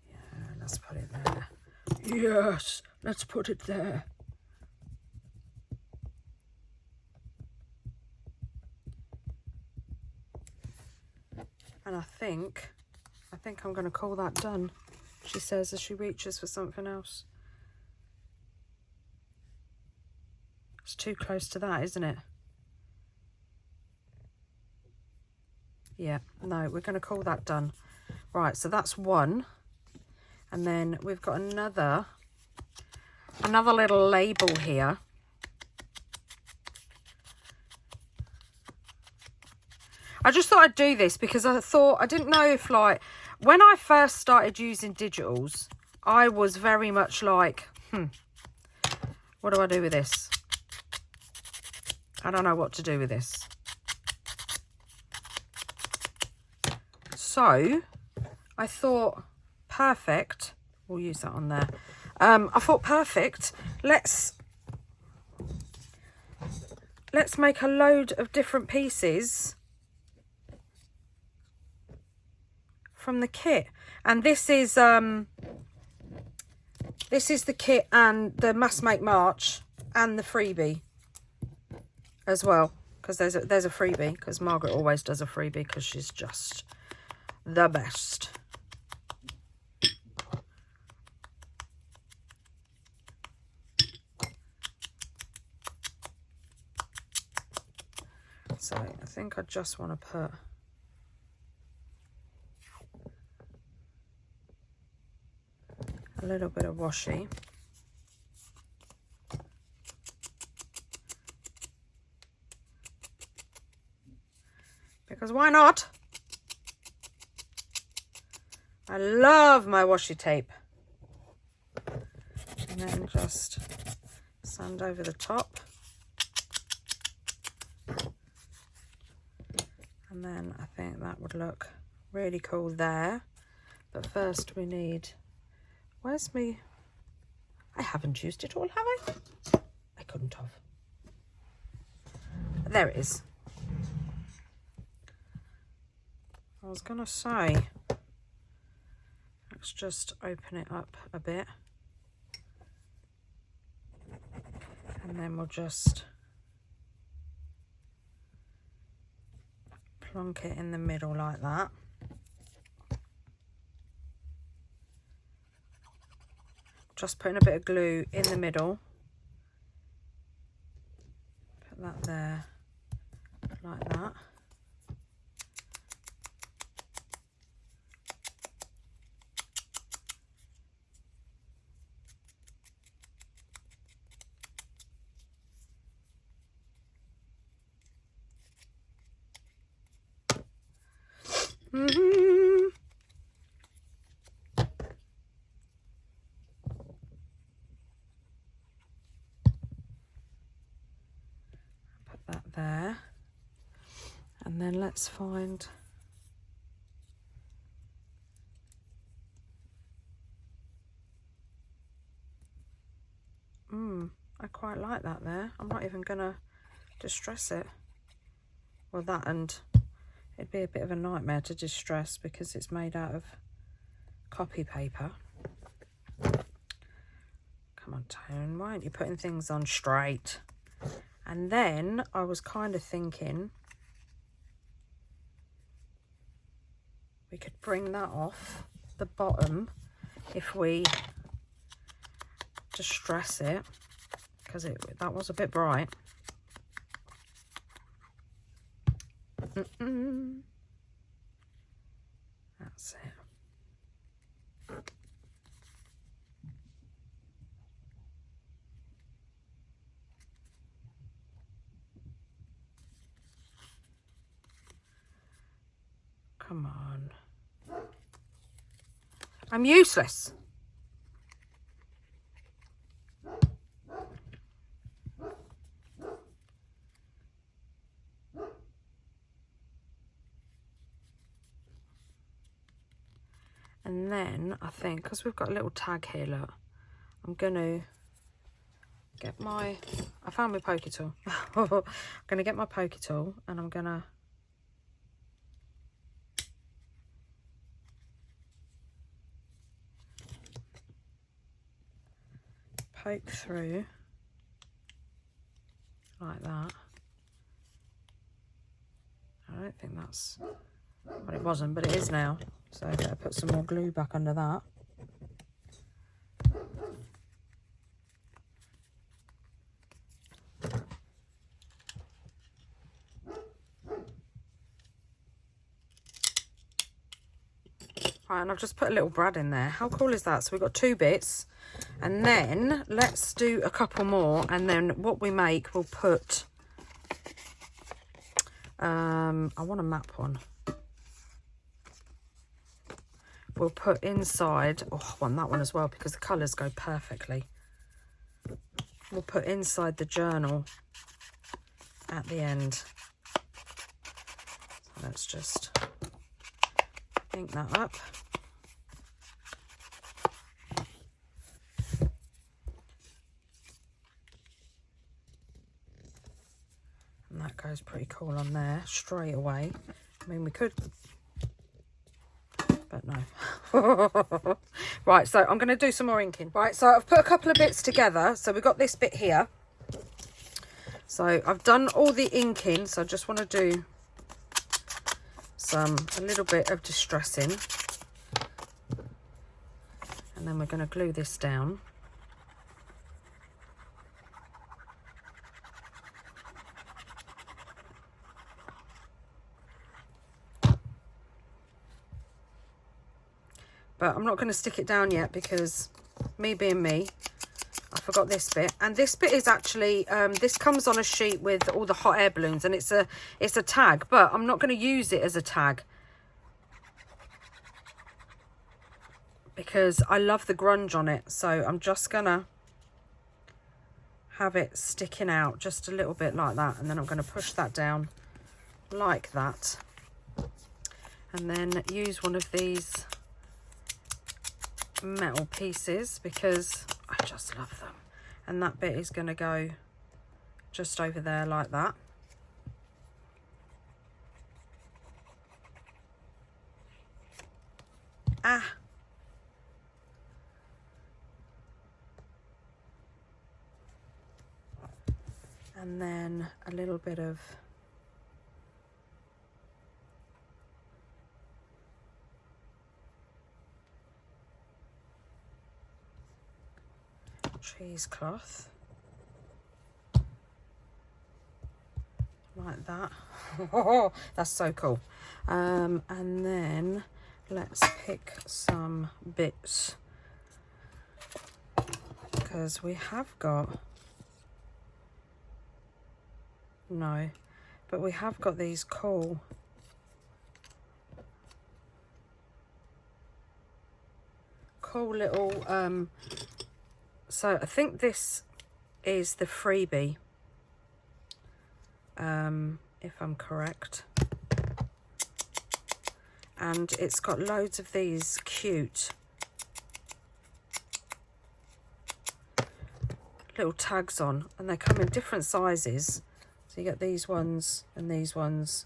Yeah, let's put it there. Yes, let's put it there. And I think I'm going to call that done, she says as she reaches for something else. It's too close to that, isn't it? Yeah, no, we're going to call that done. Right, so that's one. And then we've got another little label here. I just thought I'd do this because I didn't know if, like, when I first started using digitals, I was very much like, what do I do with this? I don't know what to do with this. So I thought, perfect, we'll use that on there. I thought, perfect, let's make a load of different pieces from the kit. And this is the kit and the Mass Make March and the freebie as well, because there's a freebie, because Margaret always does a freebie because she's just the best. So I think I just want to put a little bit of washi. Because why not? I love my washi tape. And then just sand over the top. And then I think that would look really cool there. But first we need, where's me? I haven't used it all, have I? I couldn't have. There it is. I was gonna say, let's just open it up a bit. And then we'll just plonk it in the middle like that. Just putting a bit of glue in the middle. Put that there, like that. Put that there, and then let's find I quite like that there. I'm not even gonna distress it. Well, that, and it'd be a bit of a nightmare to distress because it's made out of copy paper. Come on, Tone, why aren't you putting things on straight? And then I was kind of thinking we could bring that off the bottom if we distress it, because that was a bit bright. That's it. Come on. I'm useless. And then I think, because we've got a little tag here, look, I'm going to get my, I found my pokey tool. I'm going to get my pokey tool and I'm going to poke through like that. I don't think that's, well, it wasn't, but it is now. So I better put some more glue back under that. Right, and I've just put a little brad in there. How cool is that? So we've got 2 bits. And then let's do a couple more. And then what we make, we'll put, I want a map one. We'll put inside, oh, I want that one as well because the colours go perfectly. We'll put inside the journal at the end. So let's just ink that up. And that goes pretty cool on there straight away. I mean, we could, but no. Right, so I'm going to do some more inking. Right, so I've put a couple of bits together. So we've got this bit here. So I've done all the inking. So I just want to do a little bit of distressing. And then we're going to glue this down. But I'm not going to stick it down yet because me being me, I forgot this bit. And this bit is actually, this comes on a sheet with all the hot air balloons and it's a tag, but I'm not going to use it as a tag because I love the grunge on it. So I'm just going to have it sticking out just a little bit like that. And then I'm going to push that down like that. and then use one of these metal pieces because I just love them. And that bit is going to go just over there like that. Ah! And then a little bit of cheesecloth, like that. Oh, that's so cool. And then let's pick some bits, because we have got, no, but we have got these cool little so I think this is the freebie, if I'm correct, and it's got loads of these cute little tags on, and they come in different sizes. So you get these ones and these ones.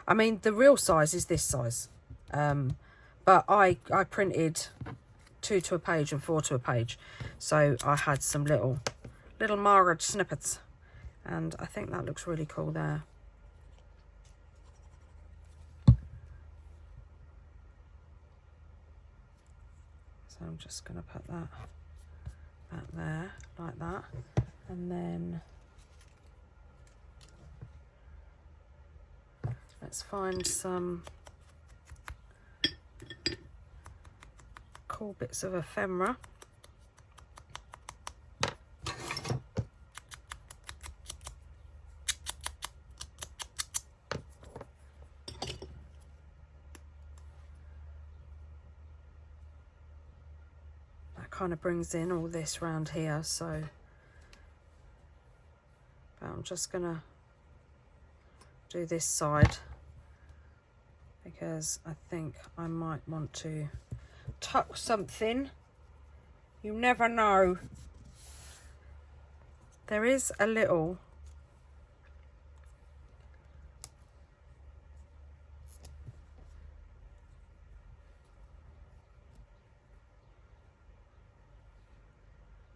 I mean, the real size is this size, but I printed 2 to a page and 4 to a page, so I had some little Margreth snippets, and I think that looks really cool there. So I'm just going to put that there like that, and then let's find some cool bits of ephemera. That kind of brings in all this round here, so but I'm just gonna do this side because I think I might want to tuck something. You never know. There is a little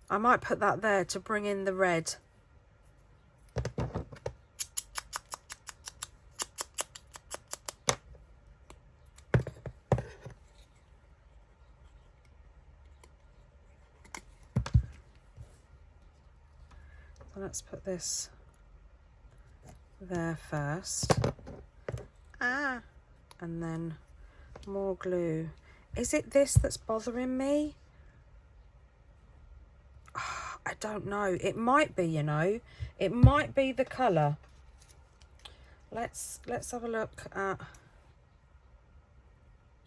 I might put that there to bring in the red. Let's put this there first. Ah, and then more glue. Is it this that's bothering me? Oh, I don't know. It might be, you know. It might be the colour. Let's have a look at.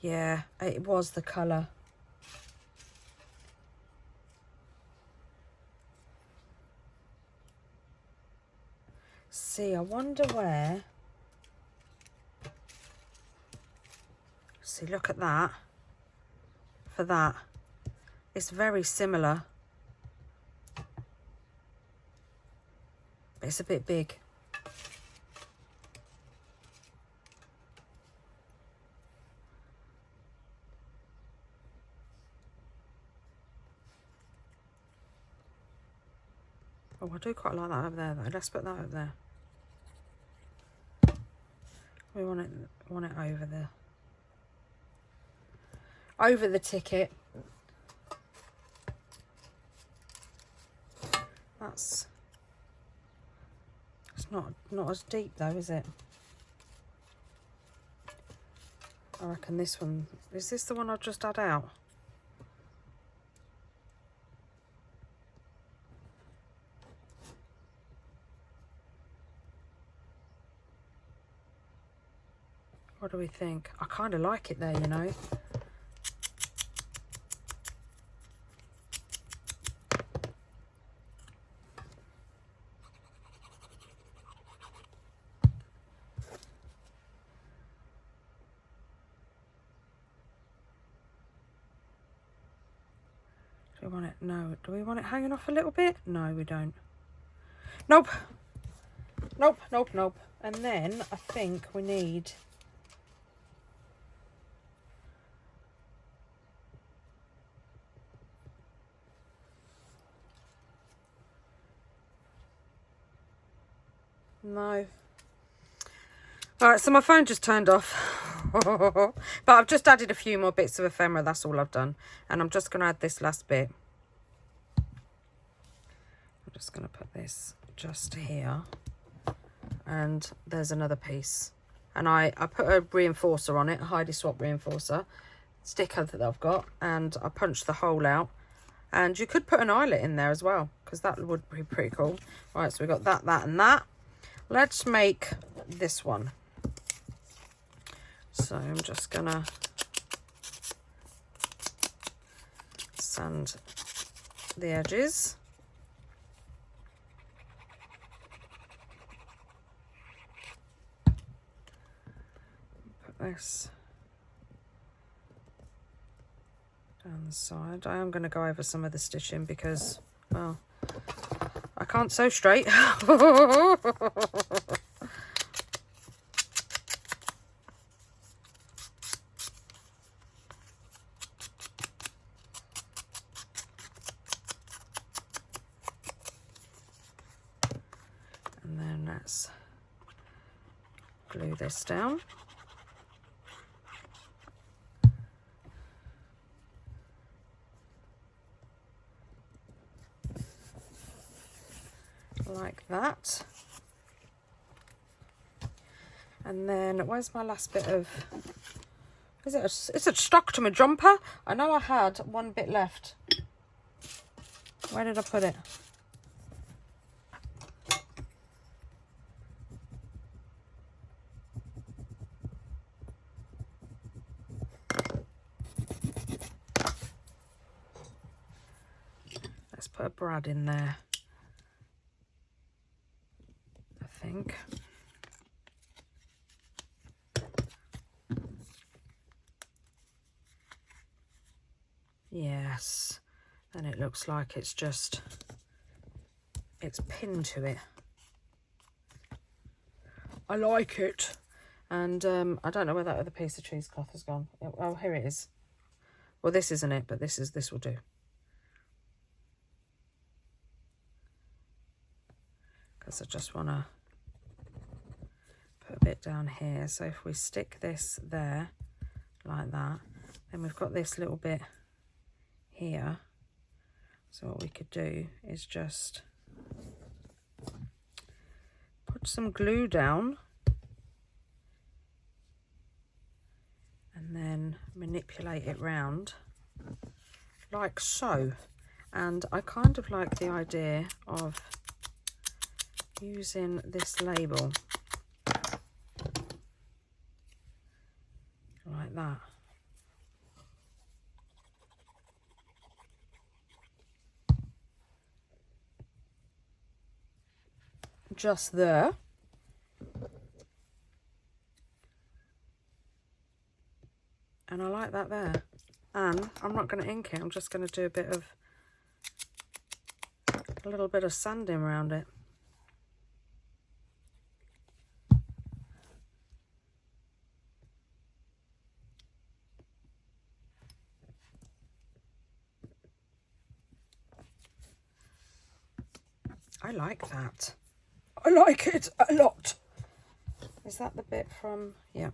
Yeah, it was the colour. See, I wonder where. See, look at that. For that, it's very similar, but it's a bit big. Oh, I do quite like that over there though. Let's put that over there. We want it over the ticket. It's not as deep though, is it? I reckon this one, is this the one I've just had out? What do we think? I kind of like it there, you know. want it? No. Do we want it hanging off a little bit? No, we don't. Nope. Nope, nope, nope. And then I think we need... No. Alright, so my phone just turned off. But I've just added a few more bits of ephemera, that's all I've done. And I'm just going to add this last bit. I'm just going to put this just here. And there's another piece. And I put a reinforcer on it, a Heidi Swap reinforcer sticker that I've got. And I punched the hole out. And you could put an eyelet in there as well, because that would be pretty cool. Right, so we've got that, that and that. Let's make this one. So I'm just gonna sand the edges. Put this down the side. I am going to go over some of the stitching because, well, I can't sew straight. And then let's glue this down. Like that. And then where's my last bit of, is it stuck to my jumper? I know I had one bit left. Where did I put it? Let's put a brad in there. Think. Yes, and it looks like it's pinned to it. I like it. And I don't know where that other piece of cheesecloth has gone. Oh, here it is. Well, this isn't it, but this will do. Because I just want to put a bit down here. So if we stick this there like that, then we've got this little bit here. So what we could do is just put some glue down and then manipulate it round like so. And I kind of like the idea of using this label like that. Just there. And I like that there. And I'm not going to ink it, I'm just going to do a little bit of sanding around it. I like that. I like it a lot. Is that the bit from, yeah.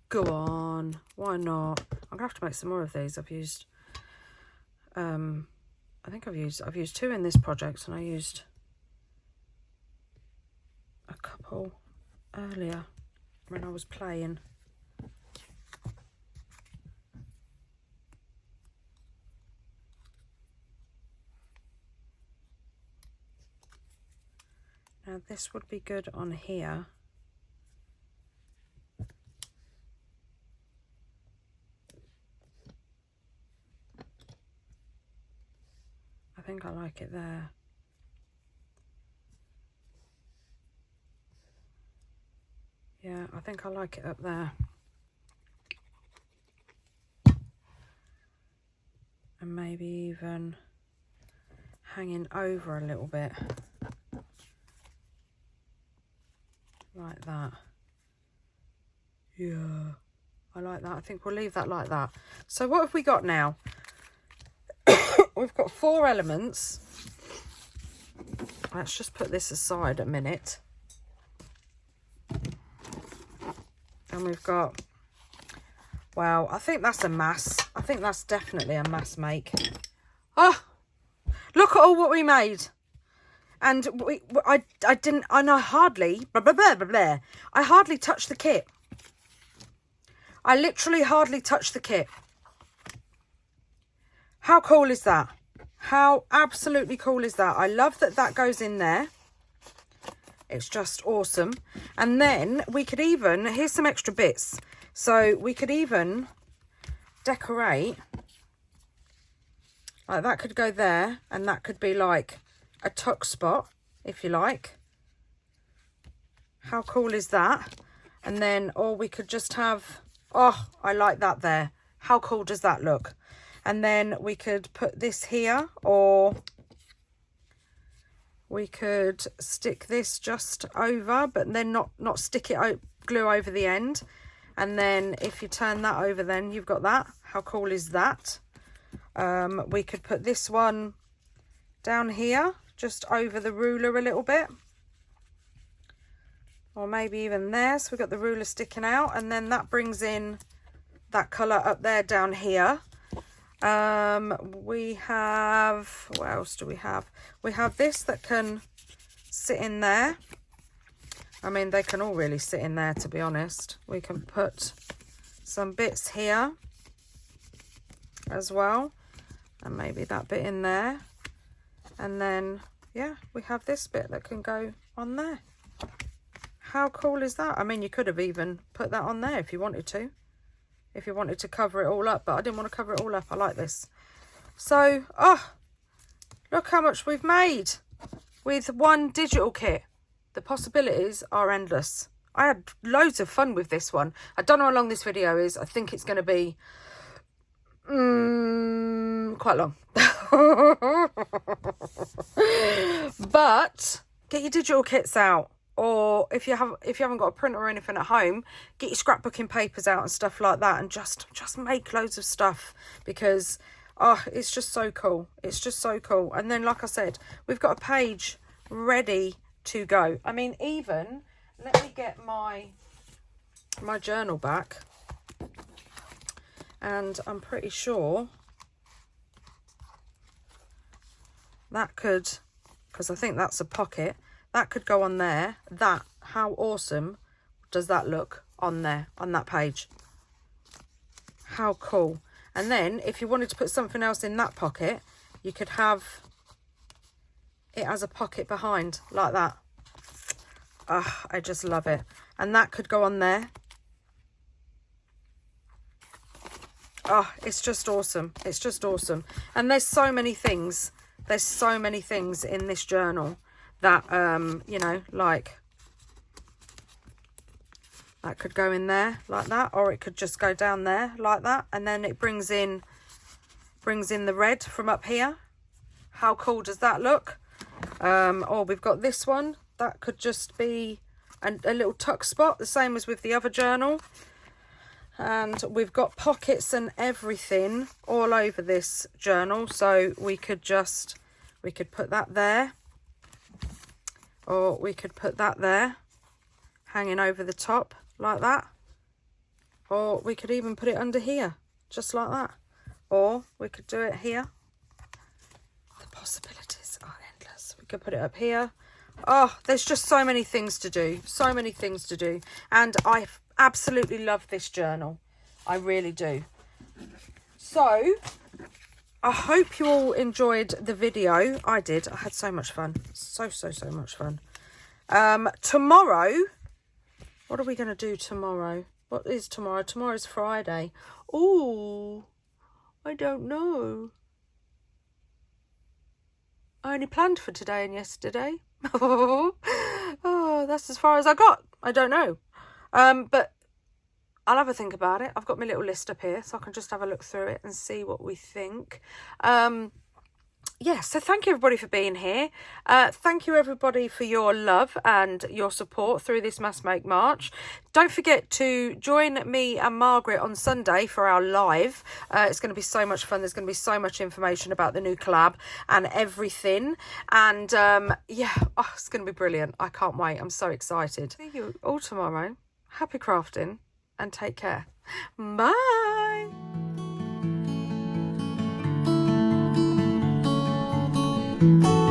Go on, why not? I'm gonna have to make some more of these. I've used, I think I've used 2 in this project, and I used a couple earlier when I was playing. Now this would be good on here. I think I like it there. Yeah, I think I like it up there. And maybe even hanging over a little bit. Like that. Yeah, I like that. I think we'll leave that like that. So what have we got now? We've got 4 elements. Let's just put this aside a minute. And we've got, wow, I think that's a mass. I think that's definitely a mass make. Oh, look at all what we made. And I hardly, blah, blah, blah, blah, blah. I hardly touched the kit. I literally hardly touched the kit. How cool is that? How absolutely cool is that? I love that that goes in there. It's just awesome. And then we could even, here's some extra bits. So we could even decorate. Like that could go there. And that could be like a tuck spot, if you like. How cool is that? And then, or we could just have, oh, I like that there. How cool does that look? And then we could put this here, or we could stick this just over, but then not stick it, glue over the end. And then if you turn that over, then you've got that. How cool is that? We could put this one down here, just over the ruler a little bit. Or maybe even there. So we've got the ruler sticking out, and then that brings in that colour up there down here. We have, what else do we have? We have this that can sit in there. I mean, they can all really sit in there, to be honest. We can put some bits here as well, and maybe that bit in there. And then, yeah, we have this bit that can go on there. How cool is that? I mean, you could have even put that on there if you wanted to. If you wanted to cover it all up, but I didn't want to cover it all up. I like this. So, oh, look how much we've made with one digital kit. The possibilities are endless. I had loads of fun with this one. I don't know how long this video is. I think it's going to be quite long. But get your digital kits out. Or if you haven't got a printer or anything at home, get your scrapbooking papers out and stuff like that, and just make loads of stuff, because oh, it's just so cool. It's just so cool. And then, like I said, we've got a page ready to go. I mean, even let me get my journal back, and I'm pretty sure that could, because I think that's a pocket. That could go on there. That, how awesome does that look on there, on that page? How cool. And then if you wanted to put something else in that pocket, you could have it as a pocket behind, like that. Oh, I just love it. And that could go on there. Oh, it's just awesome. It's just awesome. And there's so many things. There's so many things in this journal that, you know, like that could go in there like that, or it could just go down there like that, and then it brings in the red from up here. How cool does that look? Or we've got this one that could just be a little tuck spot, the same as with the other journal. And we've got pockets and everything all over this journal, so we could put that there. Or we could put that there, hanging over the top, like that. Or we could even put it under here, just like that. Or we could do it here. The possibilities are endless. We could put it up here. Oh, there's just so many things to do. So many things to do. And I absolutely love this journal. I really do. So I hope you all enjoyed the video. I did. I had so much fun. So much fun. Tomorrow, what are we going to do tomorrow? What is tomorrow? Tomorrow's Friday. Oh, I don't know. I only planned for today and yesterday. Oh, that's as far as I got. I don't know. But I'll have a think about it. I've got my little list up here, so I can just have a look through it and see what we think. Yeah, so thank you everybody for being here. Thank you everybody for your love and your support through this Mass Make March. Don't forget to join me and Margaret on Sunday for our live. It's going to be so much fun. There's going to be so much information about the new collab and everything. And yeah, oh, it's going to be brilliant. I can't wait. I'm so excited. See you all tomorrow. Happy crafting and take care. Bye. Thank you.